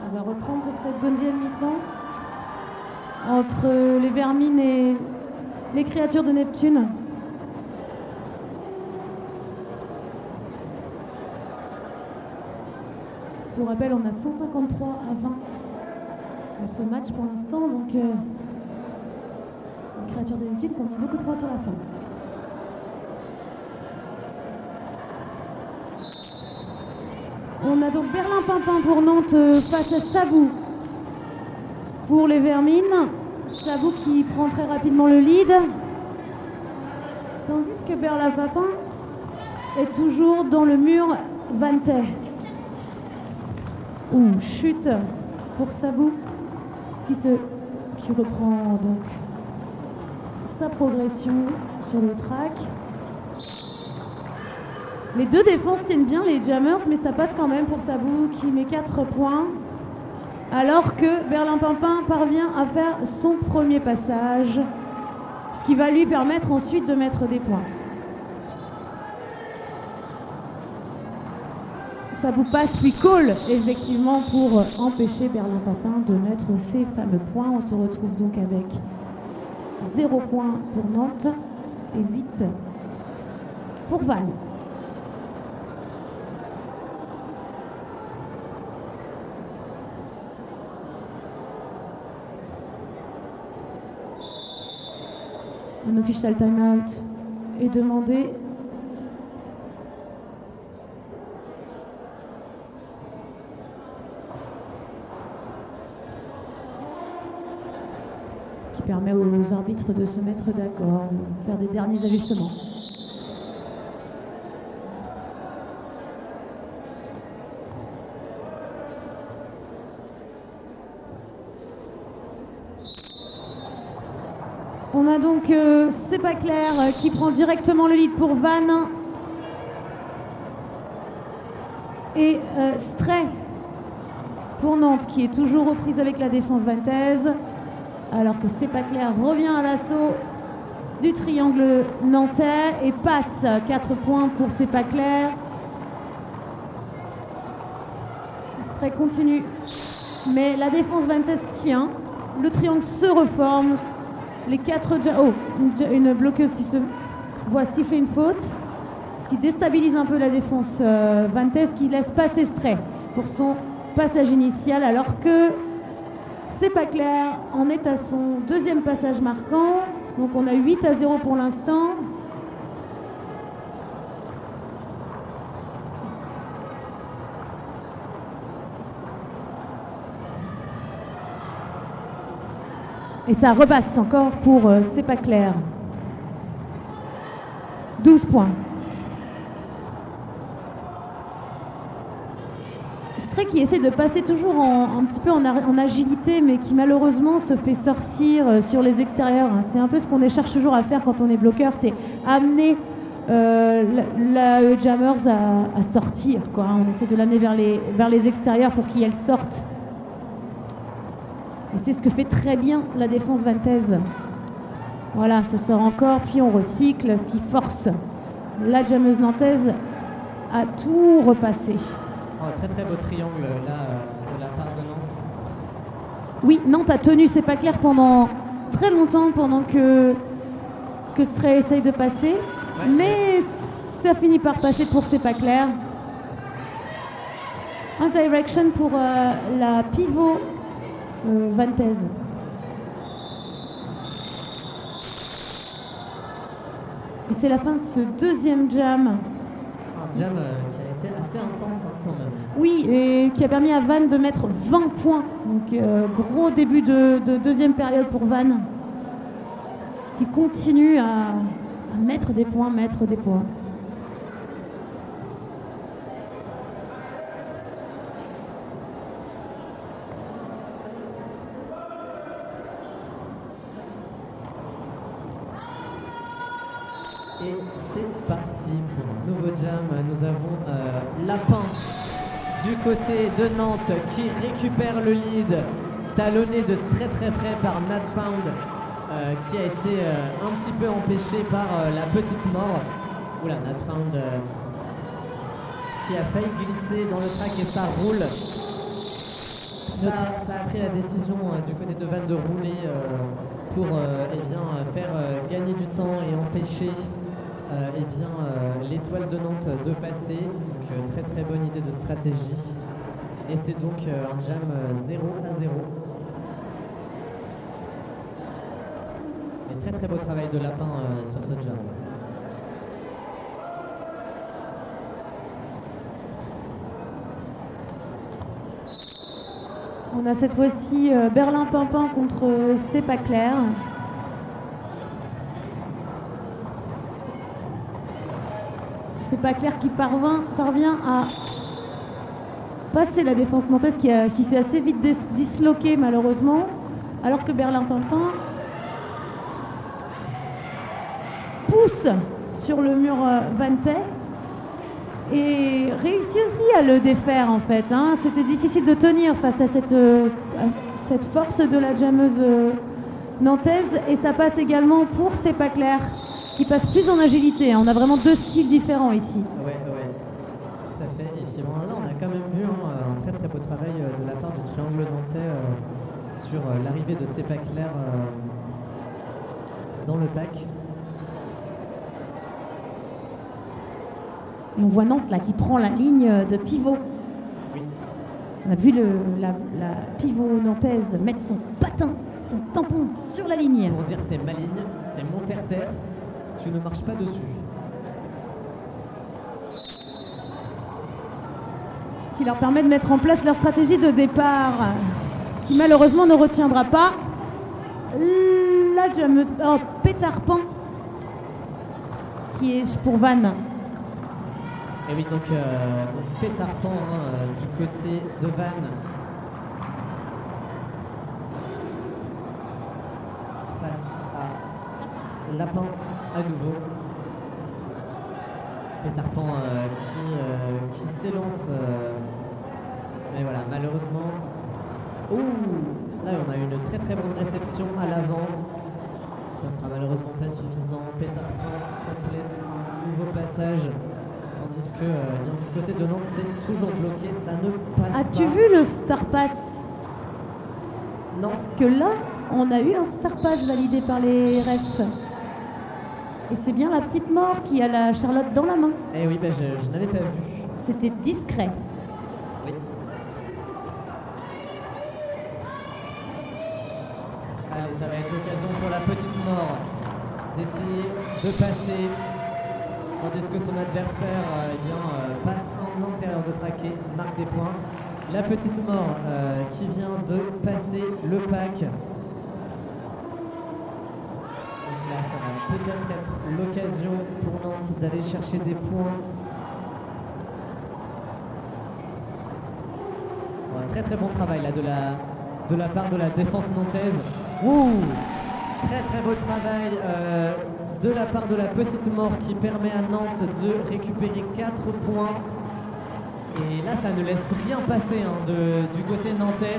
On va reprendre pour cette deuxième mi-temps entre les vermines et les créatures de Neptune. Pour rappel, on a 153 à 20 dans ce match pour l'instant, donc les créatures de Neptune qui ont mis beaucoup de points sur la fin. On a donc Berlin-Pimpin pour Nantes face à Sabou pour les vermines. Sabou qui prend très rapidement le lead. Tandis que Berlin-Pimpin est toujours dans le mur Vantais. Chute pour Sabou qui reprend donc sa progression sur le track. Les deux défenses tiennent bien les jammers, mais ça passe quand même pour Sabou qui met 4 points. Alors que Berlin-Pimpin parvient à faire son premier passage, ce qui va lui permettre ensuite de mettre des points. Sabou passe puis call effectivement pour empêcher Berlin-Pimpin de mettre ses fameux points. On se retrouve donc avec 0 points pour Nantes et 8 pour Vannes. Un official timeout est demandé. Ce qui permet aux arbitres de se mettre d'accord, de faire des derniers ajustements. On a donc C'est pas clair qui prend directement le lead pour Vannes. Et Stray pour Nantes qui est toujours reprise avec la défense vantaise. Alors que C'est pas clair revient à l'assaut du triangle nantais et passe 4 points pour C'est pas clair. Stray continue. Mais la défense vantaise tient. Le triangle se reforme. Les 4 une bloqueuse qui se voit siffler une faute, ce qui déstabilise un peu la défense vantaise qui laisse passer Stray pour son passage initial, alors que C'est pas clair en est à son deuxième passage marquant. Donc on a 8-0 pour l'instant. Et ça repasse encore pour C'est pas clair. 12 points. Stray qui essaie de passer toujours un petit peu en agilité, mais qui malheureusement se fait sortir sur les extérieurs. C'est un peu ce qu'on cherche toujours à faire quand on est bloqueur, c'est amener la Jammers à sortir, quoi. On essaie de l'amener vers les extérieurs pour qu'elle sorte. Et c'est ce que fait très bien la défense vantaise. Voilà, ça sort encore, puis on recycle, ce qui force la jammeuse nantaise à tout repasser. Oh, très très beau triangle là de la part de Nantes. Oui, Nantes a tenu, c'est pas clair, pendant très longtemps, pendant que Stray essaye de passer. Ouais, mais ça finit par passer pour C'est pas clair. Un direction pour la pivot vantaise. Et c'est la fin de ce deuxième jam. Un jam qui a été assez intense quand même. Oui, et qui a permis à Van de mettre 20 points. Donc gros début de deuxième période pour Van, qui continue à mettre des points. Et c'est parti pour un nouveau jam. Nous avons Lapin du côté de Nantes qui récupère le lead, talonné de très très près par Natfound, qui a été un petit peu empêché par la petite mort. Oula, Natfound qui a failli glisser dans le track et ça roule. Ça a pris la décision du côté de Van de rouler pour faire gagner du temps et empêcher l'étoile de Nantes de passer. Donc très très bonne idée de stratégie. Et c'est donc un jam 0-0. Et très très beau travail de Lapin sur ce jam. On a cette fois-ci Berlin Pimpin contre C'est pas clair. C'est pas clair qui parvient à passer la défense nantaise qui s'est assez vite disloquée malheureusement, alors que Berlin Pimpin pousse sur le mur vantais et réussit aussi à le défaire en fait. C'était difficile de tenir face à cette force de la jammeuse nantaise, et ça passe également pour C'est pas clair, qui passe plus en agilité. On a vraiment deux styles différents ici. Ouais, tout à fait. Et finalement, là, on a quand même vu un très très beau travail de la part du triangle nantais sur l'arrivée de C'est pas clair dans le pack. Et on voit Nantes là qui prend la ligne de pivot. Oui. On a vu la pivot nantaise mettre son patin, son tampon sur la ligne. Pour dire c'est ma ligne, c'est mon terre-terre. Tu ne marches pas dessus. Ce qui leur permet de mettre en place leur stratégie de départ, qui malheureusement ne retiendra pas la jammeuse Pétard Pan, qui est pour Van. Et oui, donc Pétard Pan du côté de Van. Face à Lapin. À nouveau, Pétard Pan qui s'élance, mais voilà, malheureusement. Ouh, là on a une très très bonne réception à l'avant. Ça ne sera malheureusement pas suffisant. Pétard Pan complète un nouveau passage, tandis que du côté de Nantes c'est toujours bloqué, ça ne passe pas. As-tu vu le Star Pass? Non. Parce que là, on a eu un Star Pass validé par les refs. Et c'est bien la petite mort qui a la Charlotte dans la main. Eh oui, je n'avais pas vu. C'était discret. Oui. Allez, ça va être l'occasion pour la petite mort d'essayer de passer, tandis que son adversaire passe en intérieur de traqué, marque des points. La petite mort qui vient de passer le pack. Là, ça va peut-être être l'occasion pour Nantes d'aller chercher des points. Un très très bon travail là de la part de la défense nantaise. Ouh, très très beau travail de la part de la petite mort qui permet à Nantes de récupérer 4 points. Et là, ça ne laisse rien passer du côté nantais.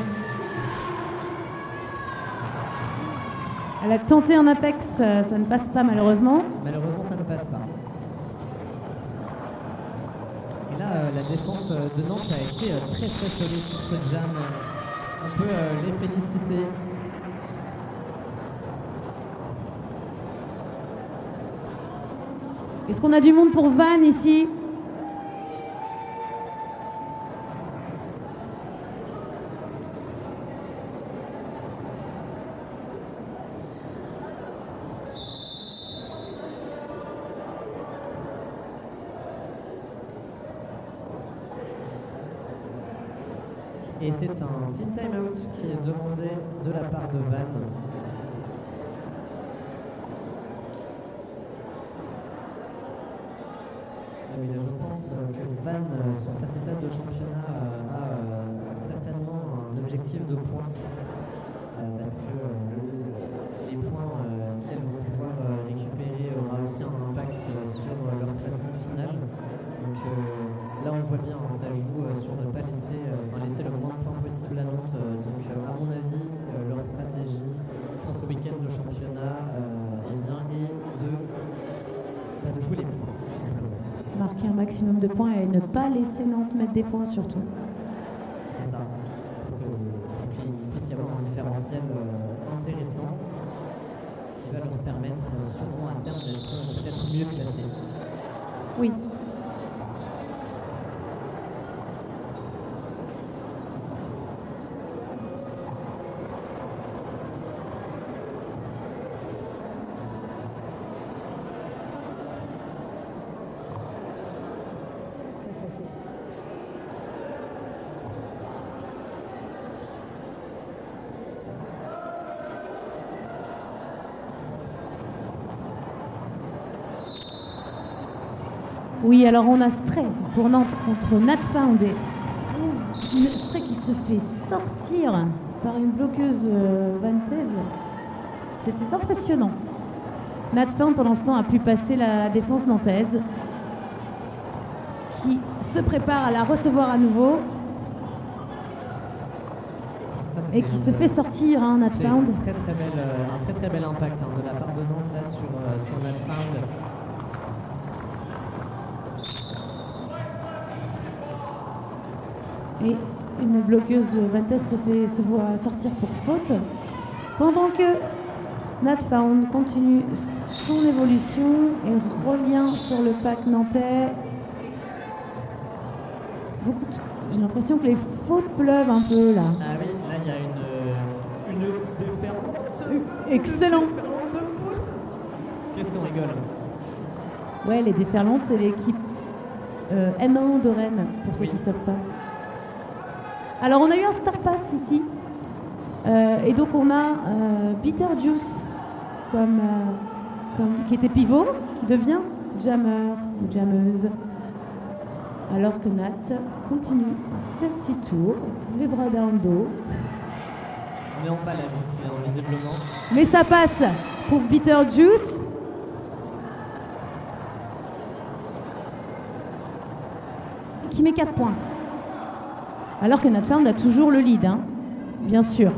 Elle a tenté un apex, ça ne passe pas malheureusement. Malheureusement, ça ne passe pas. Et là, la défense de Nantes a été très très solide sur ce jam. On peut les féliciter. Est-ce qu'on a du monde pour Vannes ici? Et c'est un team timeout qui est demandé de la part de Vannes. Oui, je pense que Vannes, sur cette étape de championnat, a certainement un objectif de points. Parce que les points qu'elles vont pouvoir récupérer aura aussi un impact sur leur classement final. Donc là, on le voit bien, ça joue sur ne pas laisser le moins de points possible à Nantes. Donc à mon avis, leur stratégie sur ce week-end de championnat est de jouer les points, tout simplement. Marquer un maximum de points et ne pas laisser Nantes mettre des points surtout. C'est ça. Pour qu'il puisse y avoir un différentiel intéressant qui va leur permettre sûrement à terme d'être peut-être mieux classés. Oui. Oui, alors on a Stray pour Nantes contre Natfound. Stray qui se fait sortir par une bloqueuse vantaise. C'était impressionnant. Natfound pendant ce temps a pu passer la défense nantaise qui se prépare à la recevoir à nouveau et qui se fait sortir, Natfound. Un très très bel impact de la part de Nantes là, sur Natfound. Et une bloqueuse Vantes se voit sortir pour faute. Pendant que Natfound continue son évolution et revient sur le pack nantais. J'ai l'impression que les fautes pleuvent un peu là. Ah oui, là il y a une déferlante. Excellent. Une déferlante de faute. Qu'est-ce qu'on rigole. Ouais, les déferlantes, c'est l'équipe N1 de Rennes, pour ceux qui ne savent pas. Alors, on a eu un Star Pass ici. Et donc, on a Beetlejuice qui était pivot, qui devient jammer ou jammeuse. Alors que Nat continue ses petits tours, les bras dans le dos. On est en balade ici, visiblement. Mais ça passe pour Beetlejuice. Qui met 4 points. Alors que Natfound a toujours le lead, bien sûr.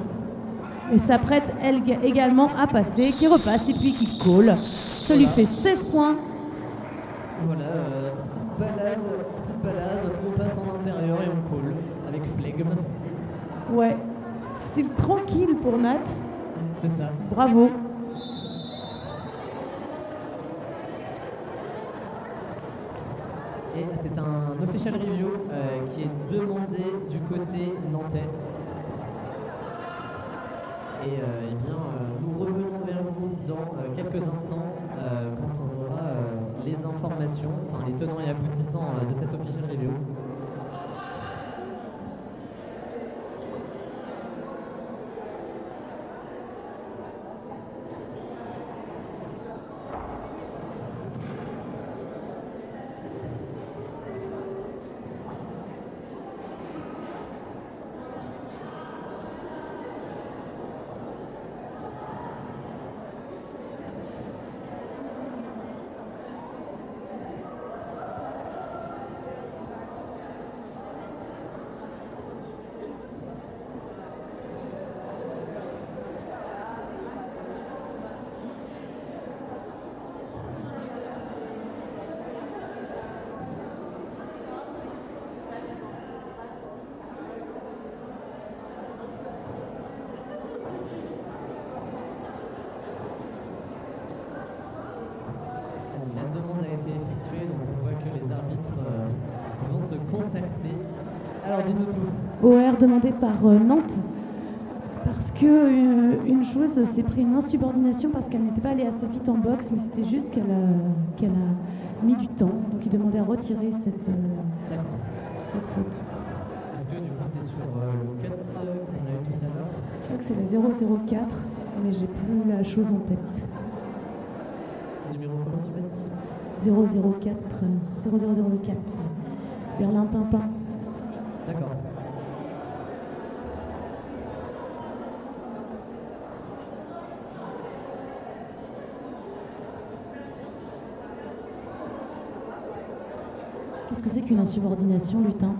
Et s'apprête elle également à passer, qui repasse et puis qui colle. Ça lui fait 16 points. Voilà, petite balade, on passe en intérieur et on colle avec flegme. Ouais, style tranquille pour Nat. C'est ça. Bravo. Et c'est un official review qui est demandé du côté nantais. Et bien, nous revenons vers vous dans quelques instants quand on aura les informations, enfin les tenants et aboutissants de cette official review. Alors, dis-nous tout. OR demandé par Nantes. Parce que une joueuse s'est pris une insubordination parce qu'elle n'était pas allée assez vite en boxe, mais c'était juste qu'elle a mis du temps. Donc il demandait à retirer cette faute. Est-ce que du coup c'est sur le cut qu'on a eu tout à l'heure? Je crois que c'est la 004, mais j'ai plus la chose en tête. Numéro comment tu m'as dit? 0004. Berlin Pimpin. D'accord. Qu'est-ce que c'est qu'une insubordination, lutin?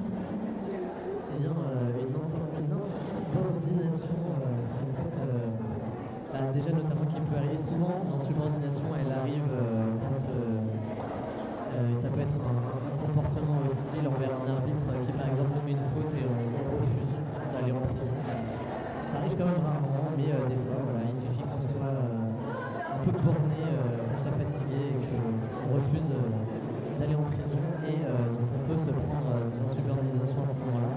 Eh bien, une insubordination, c'est une faute, déjà notamment qui peut arriver souvent. L'insubordination, elle arrive quand ça peut être un comportement hostile envers un arbitre qui, par exemple, nous met une faute et on refuse d'aller en prison. Ça arrive quand même rarement, mais des fois, voilà, il suffit qu'on soit un peu borné, qu'on soit fatigué et qu'on refuse d'aller en prison. Et donc on peut se prendre des insubordinations à ce moment-là.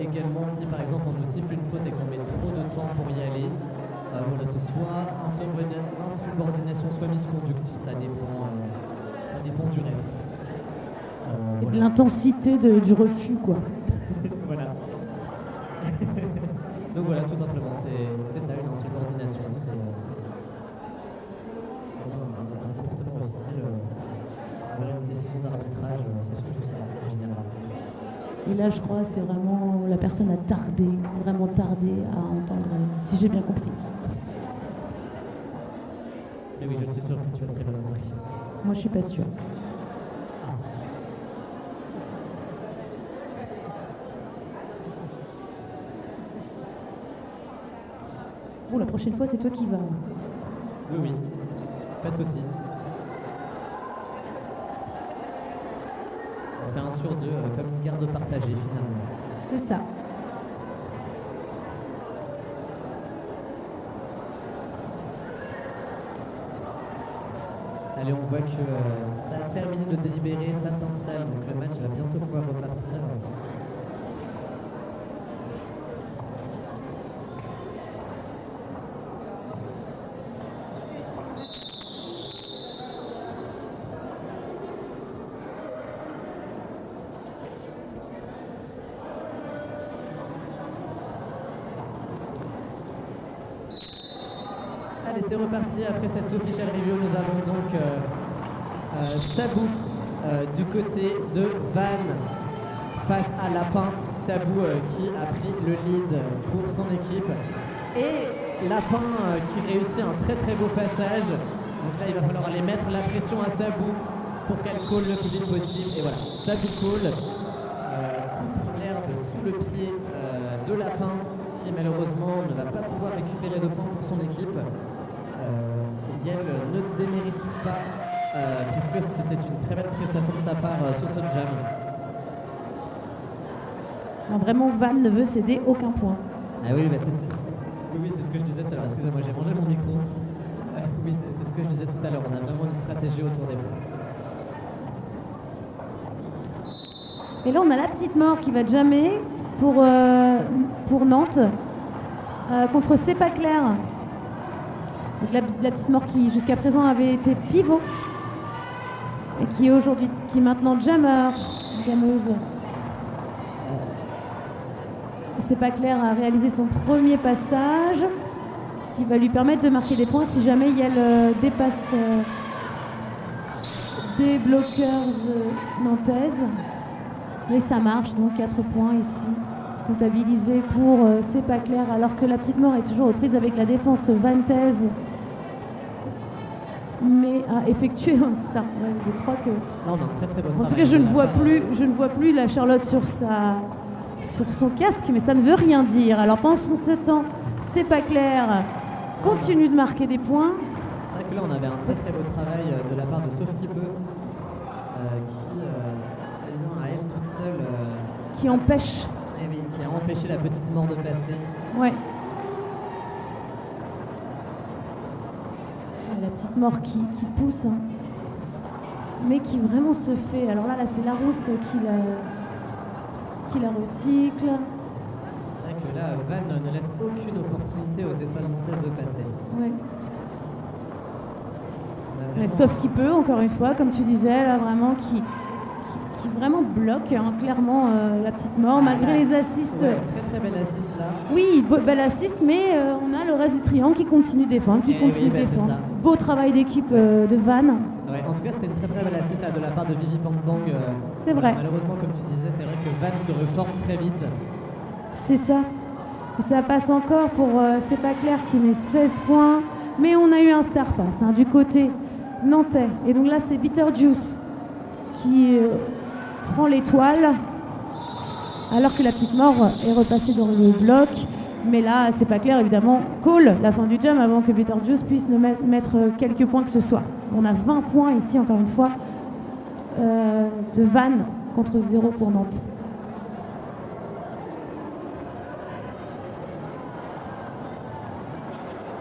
Également, si par exemple on nous siffle une faute et qu'on met trop de temps pour y aller, voilà, c'est soit insubordination, soit misconduite. Ça dépend du ref. Et de l'intensité du refus, quoi. Voilà. Donc voilà, tout simplement, c'est ça, une insubordination. C'est un comportement hostile envers une décision d'arbitrage, c'est surtout ça, en général. Et là, je crois, c'est vraiment la personne a vraiment tardé à entendre, si j'ai bien compris. Mais oui, je suis sûr que tu as très bien compris. Moi, je suis pas sûre. Bon, la prochaine fois, c'est toi qui vas. Oui, pas de souci. On fait 1 sur 2, comme une garde partagée finalement. C'est ça. Allez, on voit que ça a terminé de délibérer, ça s'installe, donc le match va bientôt pouvoir repartir. Allez, c'est reparti. Après cette official review, nous avons donc Sabou du côté de Vannes face à Lapin. Sabou qui a pris le lead pour son équipe. Et Lapin qui réussit un très très beau passage. Donc là, il va falloir aller mettre la pression à Sabou pour qu'elle colle le plus vite possible. Et voilà, Sabou colle, coupe l'herbe sous le pied de Lapin, qui malheureusement ne va pas pouvoir récupérer de points pour son équipe. Yel ne démérite pas, puisque c'était une très belle prestation de sa part sur ce jam. Non, vraiment, Vannes ne veut céder aucun point. Ah oui, bah c'est ce que je disais tout à l'heure. Excusez-moi, j'ai mangé mon micro. Oui, c'est ce que je disais tout à l'heure. On a vraiment une stratégie autour des points. Et là, on a la petite mort qui va jammer pour Nantes contre C'est pas clair. Donc la petite mort qui jusqu'à présent avait été pivot et qui est maintenant jammeuse. C'est pas clair à réaliser son premier passage, ce qui va lui permettre de marquer des points si jamais Yel dépasse des bloqueurs nantaises. Mais ça marche, donc 4 points ici comptabilisés pour C'est pas clair, alors que la petite mort est toujours aux prises avec la défense vantaise, mais a effectué un start. Ouais, je crois que. Là, on a un très très beau travail. En tout cas, je ne vois plus la Charlotte sur son casque, mais ça ne veut rien dire. Alors pendant ce temps, C'est pas clair continue de marquer des points. C'est vrai que là, on avait un très très beau travail de la part de Sauf qui peut, qui vient à elle toute seule. Qui empêche. Eh oui, qui a empêché la petite mort de passer. Ouais. La petite mort qui pousse, hein, qui la recycle. C'est vrai que là, Van ne laisse aucune opportunité aux étoiles nantaises de passer. Ouais. On a Ouais, vraiment- sauf qu'il peut, encore une fois, comme tu disais, là, vraiment, qui vraiment bloque hein, clairement la petite mort, malgré là, les assists. ouais, très très belle assist là. Oui, bel assist, mais on a le reste du triangle qui continue de défendre, qui Eh continue oui, de bah, c'est défendre. ça. Beau travail d'équipe de Van. Ouais, en tout cas, c'était une très très belle assist là, de la part de Vivi Bang Bang. C'est vrai. Malheureusement, comme tu disais, c'est vrai que Van se reforme très vite. C'est ça. Et ça passe encore pour C'est pas clair qui met 16 points. Mais on a eu un star pass hein, du côté nantais. Et donc là, c'est Beetlejuice qui prend l'étoile. Alors que la petite mort est repassée dans le bloc. Mais là, c'est pas clair, évidemment. Call la fin du jam avant que Beetlejuice puisse ne mettre quelques points que ce soit. On a 20 points ici, encore une fois, de Van contre 0 pour Nantes.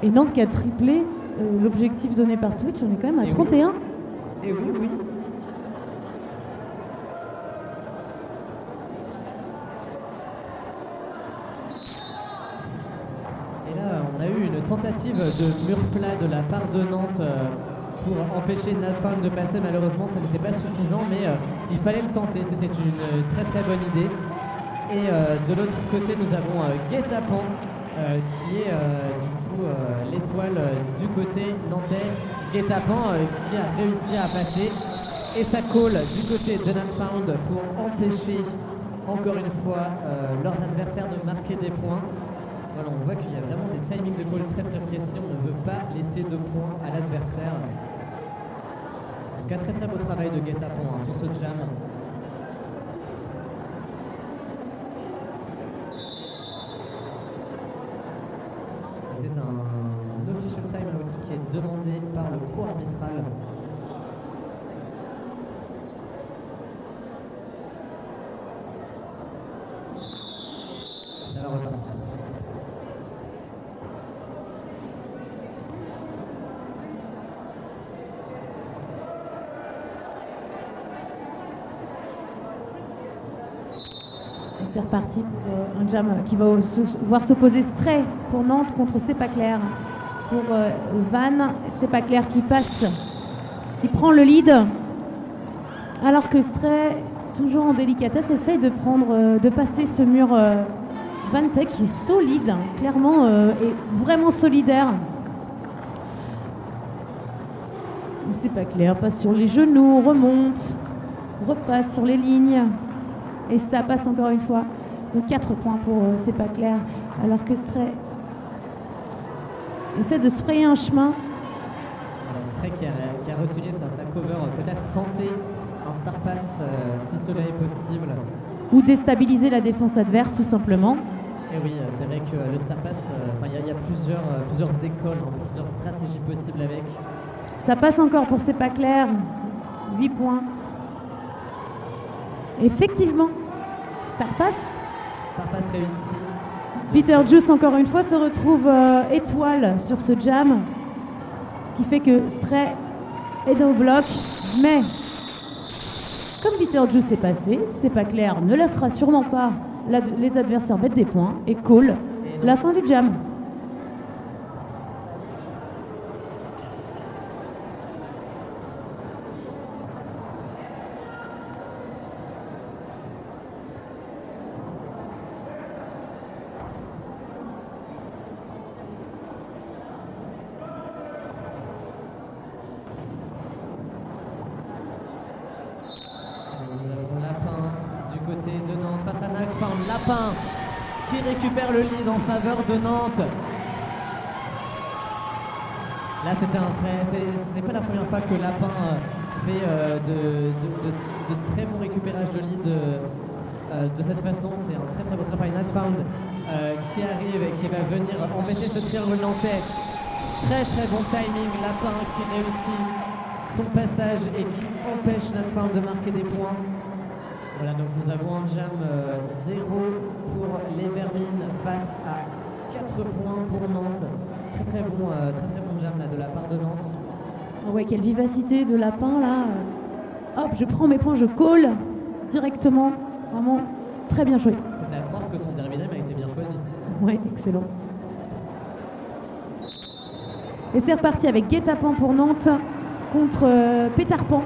Et Nantes qui a triplé l'objectif donné par Twitch, on est quand même à Et oui. 31. Et oui, oui. Et là, on a eu une tentative de mur plat de la part de Nantes pour empêcher Nalfam de passer. Malheureusement, ça n'était pas suffisant, mais il fallait le tenter. C'était une très très bonne idée. Et de l'autre côté, nous avons Guet-Apens qui est du coup l'étoile du côté nantais. Guet-Apens qui a réussi à passer. Et ça colle du côté de Nalfam pour empêcher encore une fois leurs adversaires de marquer des points. Voilà, on voit qu'il y a vraiment des timings de call très très précis. On ne veut pas laisser de points à l'adversaire. En tout cas, très très beau travail de Guet-Apens sur ce jam. C'est un official timeout qui est demandé par le crew arbitral. Ça va repartir. Et c'est reparti pour un jam qui va voir s'opposer Stray pour Nantes contre C'est pas clair. Pour Van, C'est pas clair qui passe, qui prend le lead. Alors que Stray, toujours en délicatesse, essaye de passer ce mur Vantech qui est solide, hein, clairement, et vraiment solidaire. C'est pas clair, passe sur les genoux, remonte, repasse sur les lignes. Et ça passe encore une fois. Donc 4 points pour C'est pas clair. Alors que Stray essaie de se frayer un chemin. Alors, Stray qui a retiré sa cover, peut-être tenter un star pass si cela est possible. Ou déstabiliser la défense adverse tout simplement. Et oui, c'est vrai que le star pass, il y a plusieurs écoles, hein, plusieurs stratégies possibles avec. Ça passe encore pour C'est pas clair. 8 points. Effectivement, star pass. Star pass réussi. Beetlejuice encore une fois se retrouve étoile sur ce jam. Ce qui fait que Stray est dans le bloc. Mais comme Beetlejuice est passé, C'est pas clair, ne laissera sûrement pas les adversaires mettre des points et call la fin du jam. Nous avons Lapin du côté de Nantes face à Nalfam. Lapin qui récupère le lead en faveur de Nantes. Là, ce n'est pas la première fois que Lapin fait de très bons récupérages de lead de cette façon. C'est un très très beau travail. Nalfam qui arrive et qui va venir embêter ce triangle nantais. Très très bon timing. Lapin qui réussit son passage et qui empêche Nalfam de marquer des points. Voilà, donc nous avons un jam 0 pour les Vermines face à 4 points pour Nantes. Très très bon jam là, de la part de Nantes. Ah ouais, quelle vivacité de Lapin là. Hop, je prends mes points, je call directement. Vraiment très bien joué. C'est à croire que son derby dream a été bien choisi. Oui, excellent. Et c'est reparti avec Guet-Apens pour Nantes contre Petar Pan.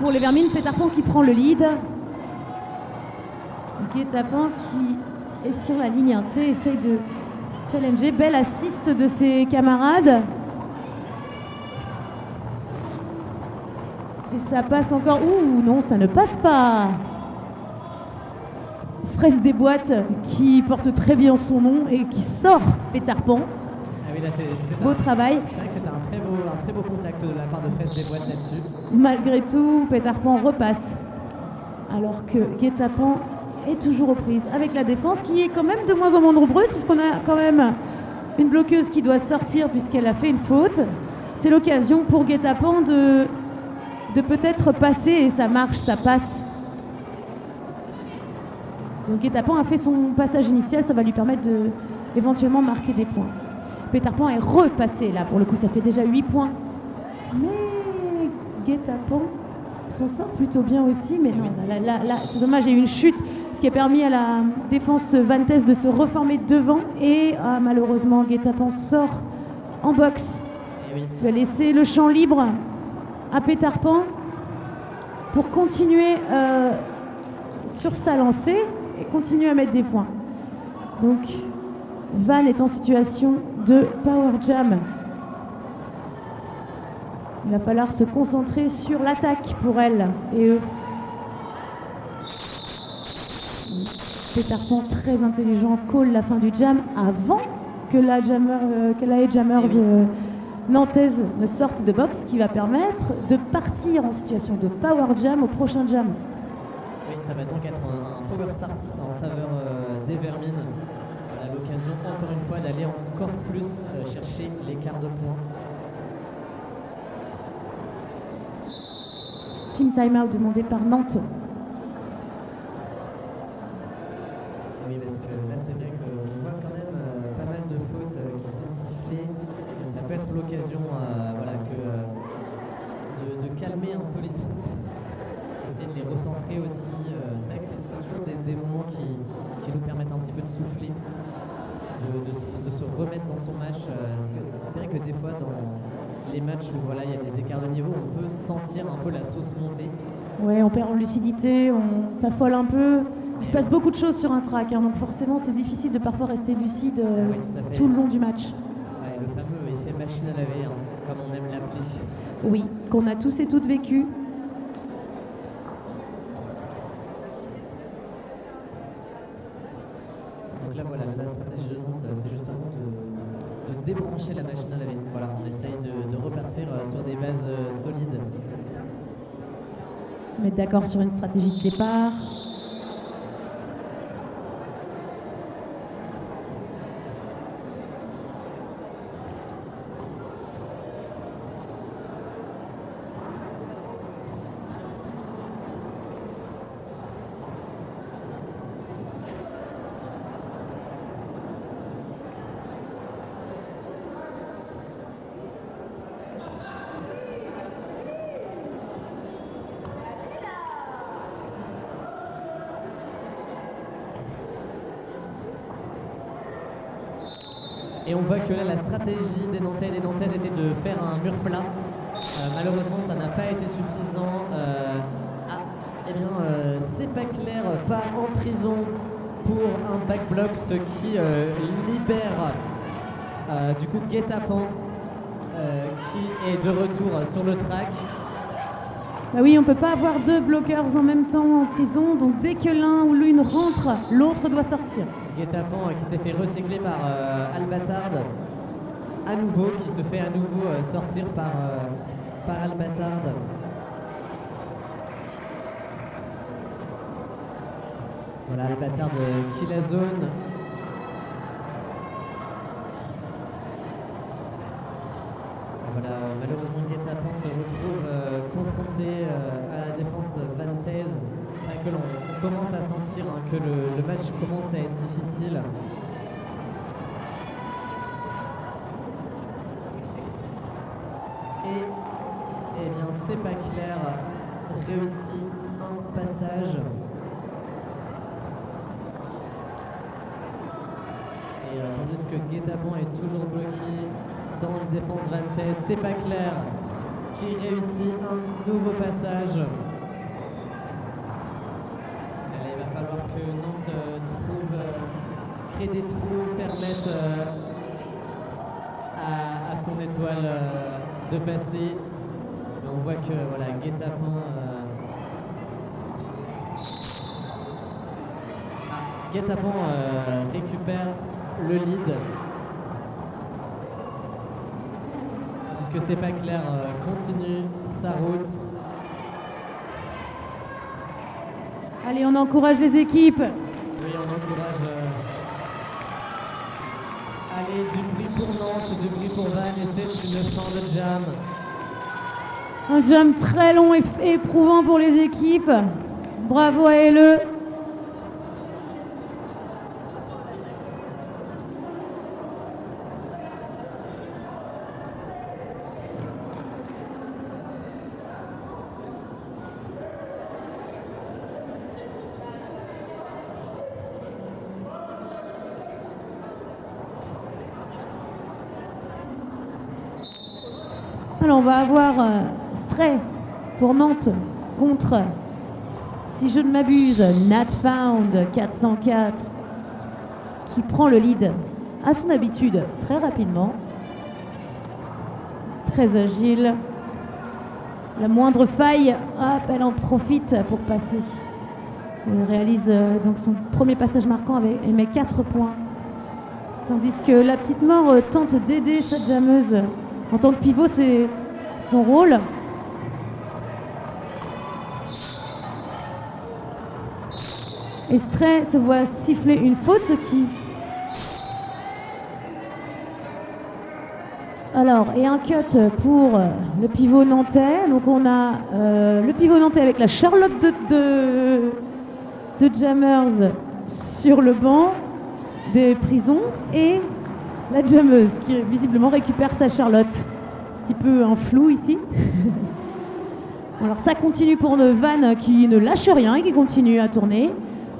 Pour les Vermines, Petar Pan qui prend le lead. Guet-Apens qui est sur la ligne 1T, essaye de challenger. Belle assist de ses camarades. Et ça passe encore. Ouh, non, ça ne passe pas. Fraise des boîtes qui porte très bien son nom et qui sort Petar Pan. Ah oui, là, c'était Beau travail. C'est vrai que c'était un très beau contact de la part de Fraise des boîtes là-dessus. Malgré tout, Petar Pan repasse. Alors que Guet-Apens est toujours aux prises avec la défense qui est quand même de moins en moins nombreuse puisqu'on a quand même une bloqueuse qui doit sortir puisqu'elle a fait une faute. C'est l'occasion pour Guet-Apens de peut-être passer et ça marche, ça passe. Donc Guet-Apens a fait son passage initial, ça va lui permettre de éventuellement marquer des points. Petar Pan est repassé là, pour le coup ça fait déjà 8 points. Mais Guet-Apens s'en sort plutôt bien aussi, mais non, là, c'est dommage, il y a eu une chute, ce qui a permis à la défense vantaise de se reformer devant et malheureusement Guet-Apens sort en boxe. Il va laisser le champ libre à Petar Pan pour continuer sur sa lancée et continuer à mettre des points. Donc Vannes est en situation de power jam. Il va falloir se concentrer sur l'attaque pour elle et eux. Petar Pan très intelligent call la fin du jam avant que la Jammers nantaise ne sorte de boxe, qui va permettre de partir en situation de power jam au prochain jam. Oui, ça va donc être un power start en faveur des Vermines. On a l'occasion encore une fois d'aller encore plus chercher l'écart de points. Team timeout demandé par Nantes. Oui, parce que là c'est vrai qu'on voit quand même pas mal de fautes qui sont sifflées. Ça peut être l'occasion de calmer un peu les troupes, essayer de les recentrer aussi. C'est vrai que c'est toujours des moments qui nous permettent un petit peu de souffler, de se remettre dans son match. Parce que c'est vrai que des fois dans les matchs où il y a des écarts de niveau, on peut sentir un peu la sauce monter. Ouais, on perd en lucidité, on s'affole un peu. Il se passe beaucoup de choses sur un track, donc forcément c'est difficile de parfois rester lucide tout le long du match. Ouais, le fameux effet machine à laver, comme on aime l'appeler. Oui, qu'on a tous et toutes vécu. Donc là voilà, la stratégie de Nantes, c'est justement de débrancher la machine à laver. Voilà, on essaye de repartir sur des bases solides. Se mettre d'accord sur une stratégie de départ. Et on voit que là, la stratégie des Nantais et des Nantaises était de faire un mur plat. Malheureusement, ça n'a pas été suffisant. C'est pas clair, part en prison pour un backblock, ce qui libère du coup Guet-Apens qui est de retour sur le track. Bah oui, on peut pas avoir deux bloqueurs en même temps en prison, donc dès que l'un ou l'une rentre, l'autre doit sortir. Guet-Apens qui s'est fait recycler par Albatard, à nouveau, qui se fait à nouveau sortir par Albatard. Voilà, Albatard qui la zone. Voilà, malheureusement Guet-Apens se retrouve confronté à la défense vantaise. C'est vrai que l'on commence à sentir que le match commence à être difficile. Et eh bien c'est pas clair, réussi un passage. tandis que Guet-Apens est toujours bloqué dans la défense vantaise. C'est pas clair qui réussit un nouveau passage. Allez, il va falloir que Nantes crée des trous, permette à son étoile de passer. Mais on voit que voilà, Guet-Apens récupère le lead. Tandis que c'est pas clair, continue sa route. Allez, on encourage les équipes. Oui, on encourage. Allez, du bruit pour Nantes, du bruit pour Vannes, et c'est une fin de jam. Un jam très long et éprouvant pour les équipes. Bravo à LE. Alors on va avoir Stray pour Nantes contre, si je ne m'abuse, Natfound 404 qui prend le lead à son habitude très rapidement, très agile. La moindre faille, hop, elle en profite pour passer. Elle réalise donc son premier passage marquant et met 4 points. Tandis que la petite mort tente d'aider sa jammeuse. En tant que pivot, c'est son rôle. Et Stray se voit siffler une faute, ce qui... Alors, et un cut pour le pivot nantais. Donc on a le pivot nantais avec la Charlotte de Jammers sur le banc des prisons et la jammeuse qui visiblement récupère sa Charlotte. Un petit peu en flou ici. Alors ça continue pour Vannes qui ne lâche rien et qui continue à tourner.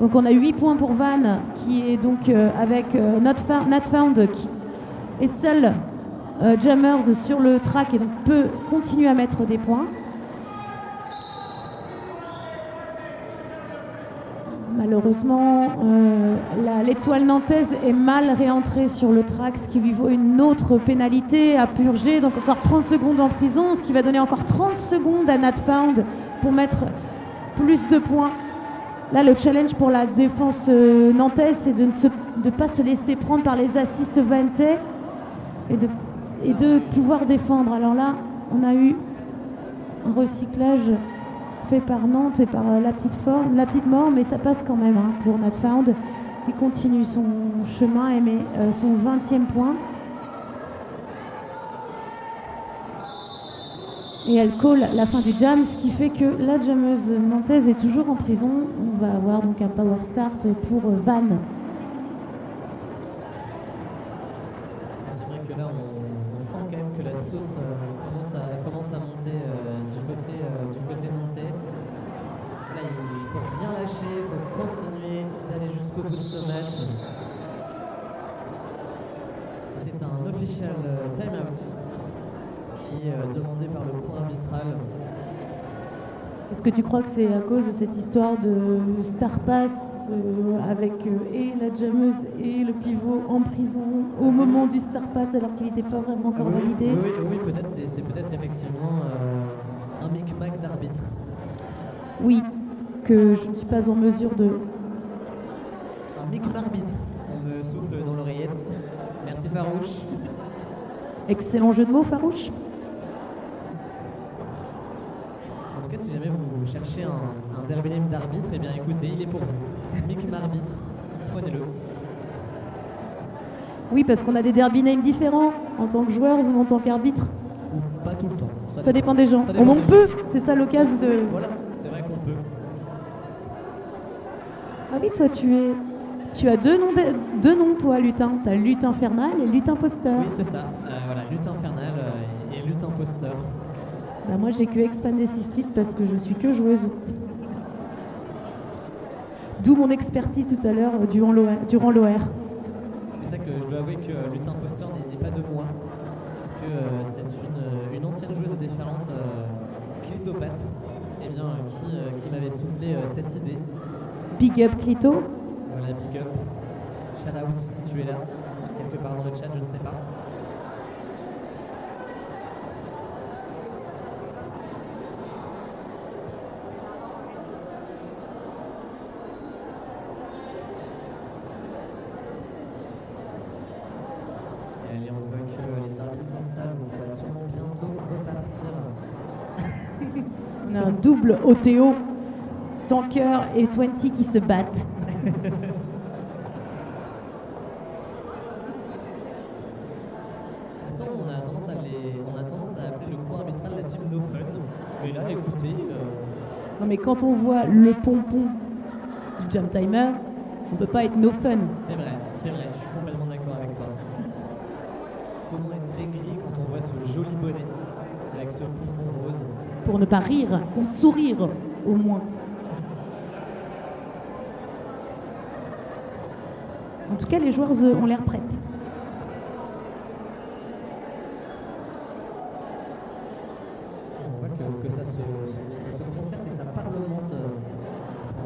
Donc on a 8 points pour Vannes qui est donc avec Natfound qui est seul Jammers sur le track et donc peut continuer à mettre des points. Malheureusement, l'étoile nantaise est mal réentrée sur le track, ce qui lui vaut une autre pénalité à purger, donc encore 30 secondes en prison, ce qui va donner encore 30 secondes à Natfound pour mettre plus de points. Là, le challenge pour la défense nantaise, c'est de ne pas se laisser prendre par les assists vantais et de pouvoir défendre. Alors là, on a eu un recyclage fait par Nantes et par la petite mort, mais ça passe quand même pour Natfound qui continue son chemin et met son 20e point. Et elle call la fin du jam, ce qui fait que la jammeuse nantaise est toujours en prison. On va avoir donc un power start pour Vannes. C'est vrai que là, on sent quand même que la sauce commence à monter du côté nantais. Là, il faut rien lâcher, il faut continuer d'aller jusqu'au bout de ce match. C'est un official timeout qui est demandé par le cours arbitral. Est-ce que tu crois que c'est à cause de cette histoire de Star Pass avec et la jammeuse et le pivot en prison au moment du Star Pass alors qu'il n'était pas vraiment encore validé? Oui, peut-être c'est peut-être effectivement un micmac d'arbitre. Oui, que je ne suis pas en mesure de... Un micmac d'arbitre. On me souffle dans l'oreillette. Merci Farouche. Excellent jeu de mots, Farouche. En tout cas, si jamais vous cherchez un derby name d'arbitre, eh bien écoutez, il est pour vous. Mick Marbitre, prenez-le. Oui, parce qu'on a des derby names différents en tant que joueurs ou en tant qu'arbitre. Ou pas tout le temps. Ça dépend des gens. On peut, c'est ça l'occasion de... Voilà, c'est vrai qu'on peut. Ah oui, toi, tu as deux noms, toi, lutin. Tu as lutin infernal et lutin imposteur. Oui, c'est ça. Voilà, lutin infernal et lutin imposteur. Bah, moi, j'ai que expand des cystites parce que je suis que joueuse. D'où mon expertise tout à l'heure durant l'OR. C'est ça que je dois avouer que Lutin Imposteur n'est pas de moi, puisque c'est une ancienne joueuse déferlante, Clitopâtre, eh bien, qui m'avait soufflé cette idée. Big up Clito. Voilà, big up. Shout out si tu es là, quelque part dans le chat, je ne sais pas. Allez, on voit que les arbitres s'installent, donc ça va sûrement bientôt repartir. On a un double OTO, Tanker et 20 qui se battent. Pourtant, on a tendance à appeler le cours arbitral la team No Fun. Mais là, écoutez, Non mais quand on voit le pompon du Jam Timer, on peut pas être no fun. c'est vrai, je suis complètement d'accord avec toi. Comment être aigri quand on voit ce joli bonnet avec ce pompon rose? Pour ne pas rire ou sourire au moins. En tout cas, les joueurs ont l'air prêtes. On voit que ça se concerte et ça parlemente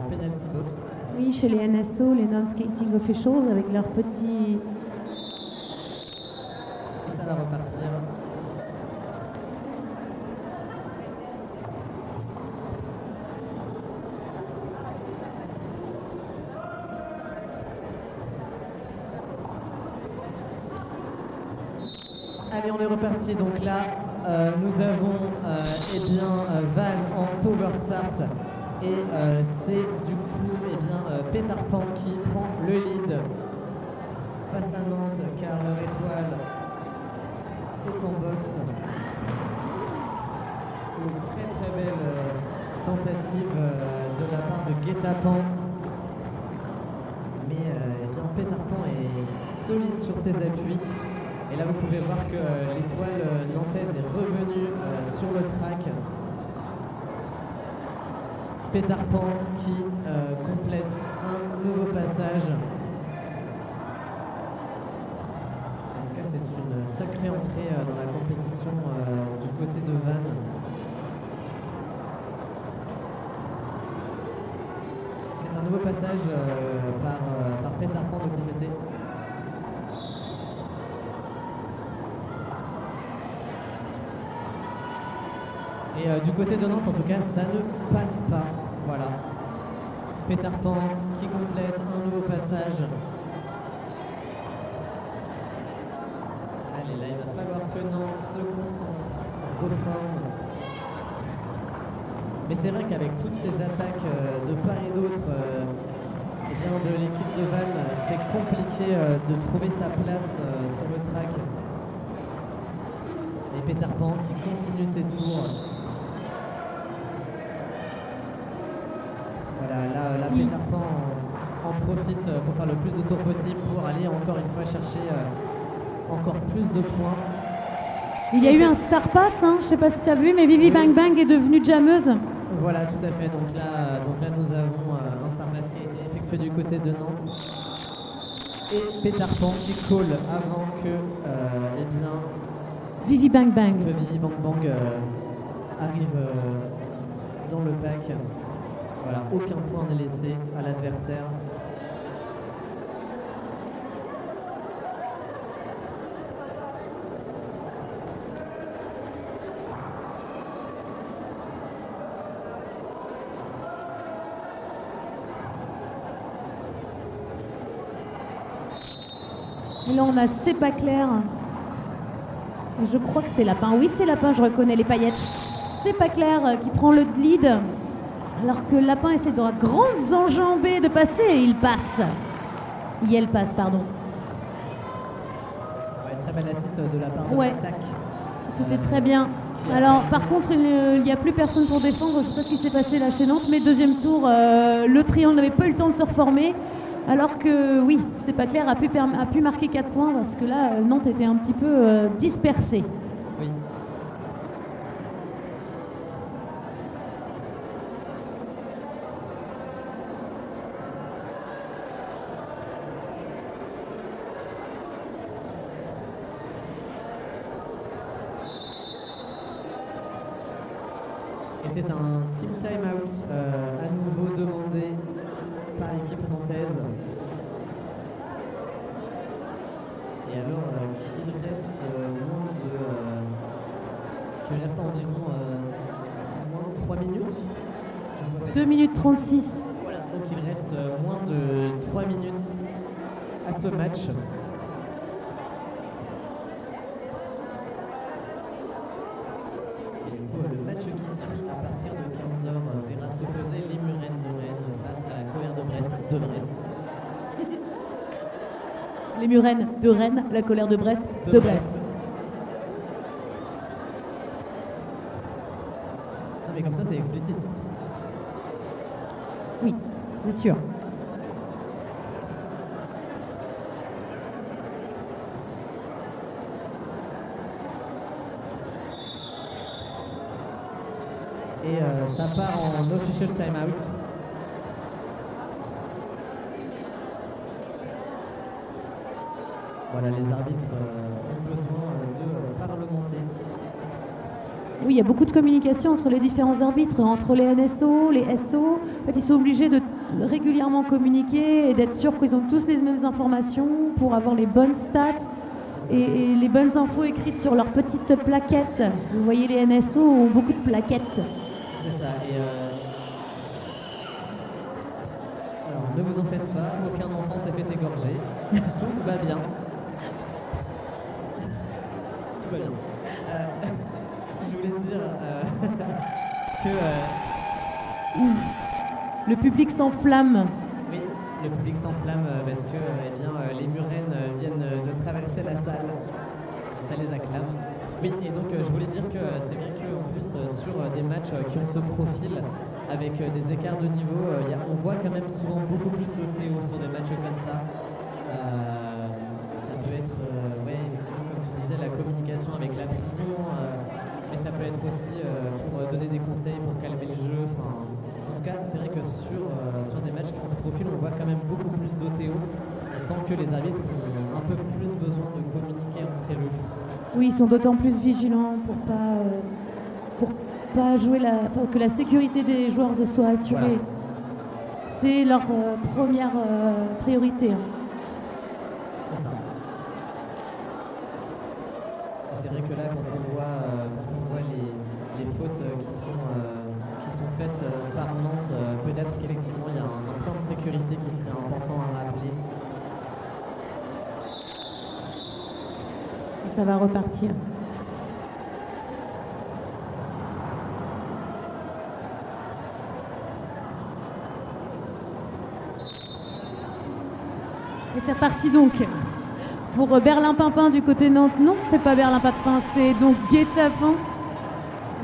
en penalty box. Oui, chez les NSO, les non-skating officials, avec leurs petits... Et ça va repartir. Allez, on est reparti. Donc là, nous avons Van en power start. Et c'est du coup Peter Pan qui prend le lead face à Nantes, car leur étoile est en boxe. Une très très belle tentative de la part de Guet-Apens. Mais Peter Pan est solide sur ses appuis. Et là, vous pouvez voir que l'étoile nantaise est revenue sur le track. Peter Pan qui complète un nouveau passage. En tout cas, c'est une sacrée entrée dans la compétition du côté de Vannes. C'est un nouveau passage par Peter Pan de compléter. Et du côté de Nantes, en tout cas, ça ne passe pas. Voilà. Peter Pan qui complète un nouveau passage. Allez, là, il va falloir que Nantes se concentre, reforme. Mais c'est vrai qu'avec toutes ces attaques de part et d'autre de l'équipe de Vannes, c'est compliqué de trouver sa place sur le track. Et Peter Pan qui continue ses tours. Voilà, là Peter Pan en profite pour faire le plus de tours possible pour aller encore une fois chercher encore plus de points. Il y a eu un star pass, hein, je sais pas si tu as vu, mais Vivi Bang Bang est devenue jammeuse. Voilà, tout à fait. Donc là nous avons un star pass qui a été effectué du côté de Nantes. Et Peter Pan qui colle avant que Vivi Bang Bang. que Vivi Bang Bang arrive dans le pack. Voilà, aucun point n'est laissé à l'adversaire. Et là, on a C'est pas clair. Je crois que c'est Lapin. Oui, c'est Lapin, je reconnais les paillettes. C'est pas clair qui prend le lead. Alors que Lapin essaie de grandes enjambées de passer et il passe. Elle passe, pardon. Ouais, très belle assist de la part de Ouais. l'attaque. C'était très bien. Alors, par contre, il n'y a plus personne pour défendre. Je ne sais pas ce qui s'est passé là chez Nantes, mais deuxième tour, le triangle n'avait pas eu le temps de se reformer. Alors que, oui, C'est pas clair, a pu marquer 4 points parce que là, Nantes était un petit peu dispersée. Oui. c'est un team timeout à nouveau demandé par l'équipe nantaise. Et alors qu'il reste qu'il reste environ moins de 3 minutes. 2 minutes 36. Voilà, donc il reste moins de 3 minutes à ce match. Et du coup, le match qui suit à partir de 15h verra s'opposer les Murennes de Rennes face à la Colère de Brest de Brest. Les Murennes de Rennes, la Colère de Brest de Brest. Non mais comme ça c'est explicite. Oui, c'est sûr. Et ça part en official timeout. Voilà, les arbitres ont besoin de parlementer. Oui, il y a beaucoup de communication entre les différents arbitres, entre les NSO, les SO. En fait, ils sont obligés de régulièrement communiquer et d'être sûrs qu'ils ont tous les mêmes informations pour avoir les bonnes stats et les bonnes infos écrites sur leurs petites plaquettes. Vous voyez, les NSO ont beaucoup de plaquettes. C'est ça. Et alors, ne vous en faites pas, aucun enfant s'est fait égorger. Tout va bien. Tout va bien. Je voulais dire que... Le public s'enflamme. Oui, le public s'enflamme parce que les Murennes viennent de traverser la salle. Ça les acclame. Oui, et donc je voulais dire que c'est vrai qu'en plus sur des matchs qui ont ce profil avec des écarts de niveau, on voit quand même souvent beaucoup plus d'OTO sur des matchs comme ça. Ça peut être, effectivement, comme tu disais, la communication avec la prison, mais ça peut être aussi pour donner des conseils, pour calmer le jeu. En tout cas, c'est vrai que sur des matchs qui ont ce profil, on voit quand même beaucoup plus d'OTO. On sent que les arbitres ont un peu plus besoin de communiquer entre eux. Oui, ils sont d'autant plus vigilants pour pas jouer que la sécurité des joueurs soit assurée. Voilà. C'est leur première priorité. C'est ça. Et c'est vrai que là, quand on voit les fautes qui sont faites par Nantes, peut-être qu'effectivement il y a un plan de sécurité qui serait important à rappeler. Ça va repartir. Et c'est reparti donc pour Berlin-Pimpin du côté Nantes. Non, c'est pas Berlin-Pimpin, c'est donc Guet-Apens.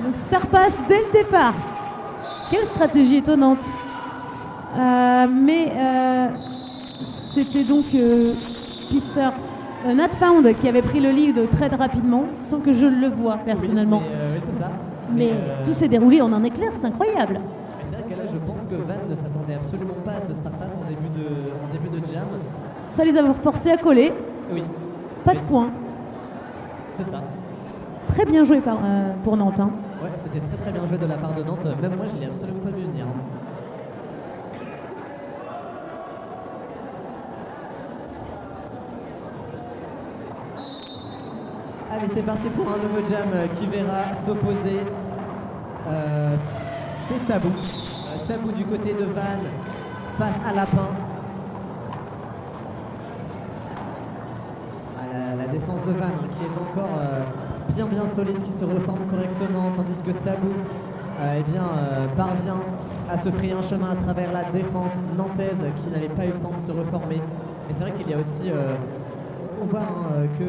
Donc Star Pass dès le départ. Quelle stratégie étonnante. Mais c'était donc Peter Natfound qui avait pris le lead très rapidement, sans que je le vois personnellement. Oui, c'est ça. Mais tout s'est déroulé en un éclair, c'est incroyable. C'est vrai que là, je pense que Van ne s'attendait absolument pas à ce Star Pass en début de jam. Ça les a forcés à coller. Oui. Pas de points. C'est ça. Très bien joué pour Nantes. Hein. Ouais, c'était très très bien joué de la part de Nantes. Même moi, je l'ai absolument pas vu venir. Allez, c'est parti pour un nouveau jam qui verra s'opposer. C'est Sabou. Sabou du côté de Van face à Lapin. La défense de Van qui est encore bien solide, qui se reforme correctement, tandis que Sabou parvient à se frayer un chemin à travers la défense nantaise qui n'avait pas eu le temps de se reformer. Et c'est vrai qu'il y a aussi, on voit que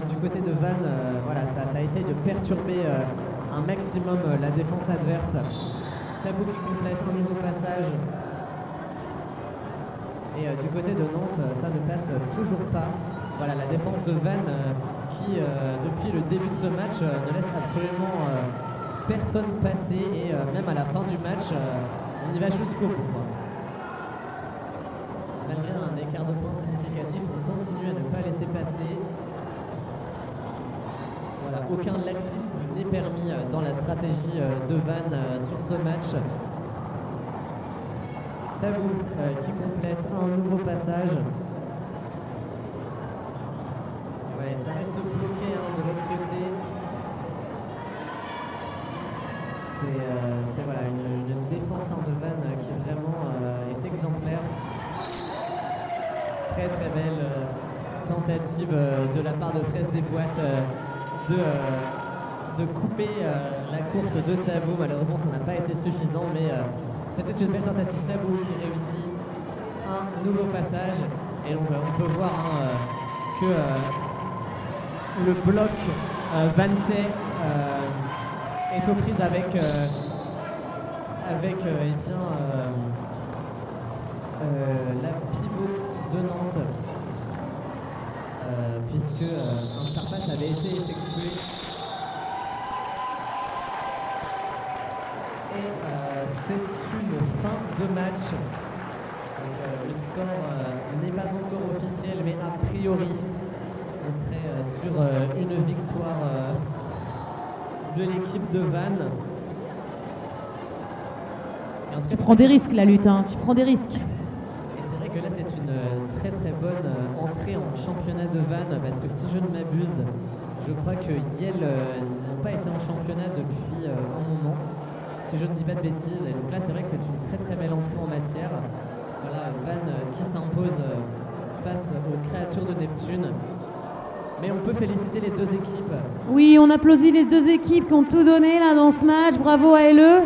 du côté de Van, ça essaye de perturber un maximum la défense adverse. Sabou qui complète un nouveau passage. Et du côté de Nantes, ça ne passe toujours pas. Voilà, la défense de Van qui, depuis le début de ce match, ne laisse absolument personne passer. Et même à la fin du match, on y va jusqu'au bout. Malgré un écart de points significatif, on continue à ne pas laisser passer. Voilà, aucun laxisme n'est permis dans la stratégie de Vannes sur ce match. Sabou qui complète un nouveau passage. Ouais, ça reste bloqué de l'autre côté. C'est voilà, une défense de Vannes qui vraiment est exemplaire. Très très belle tentative de la part de Fraise des Boîtes de couper la course de Sabou. Malheureusement, ça n'a pas été suffisant, mais c'était une belle tentative. Sabou qui réussit un nouveau passage. Et donc, on peut voir que le bloc Vantais est aux prises avec la pivot de Nantes, puisque un star pass avait été effectué. Et c'est une fin de match. Donc, le score n'est pas encore officiel, mais a priori, on serait sur une victoire de l'équipe de Vannes. Tu prends des risques, la lutte, hein. Tu prends des risques. Et c'est vrai que là, c'est une très très bonne entrée en championnat de Vannes, parce que si je ne m'abuse, je crois que Yale n'ont pas été en championnat depuis un moment, si je ne dis pas de bêtises. Et donc là, c'est vrai que c'est une très très belle entrée en matière. Voilà, Vannes qui s'impose face aux créatures de Neptune. Mais on peut féliciter les deux équipes. Oui, on applaudit les deux équipes qui ont tout donné là dans ce match. Bravo à LE.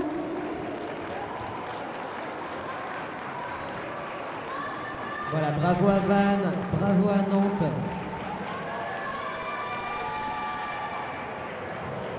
Voilà, bravo à Vannes, bravo à Nantes.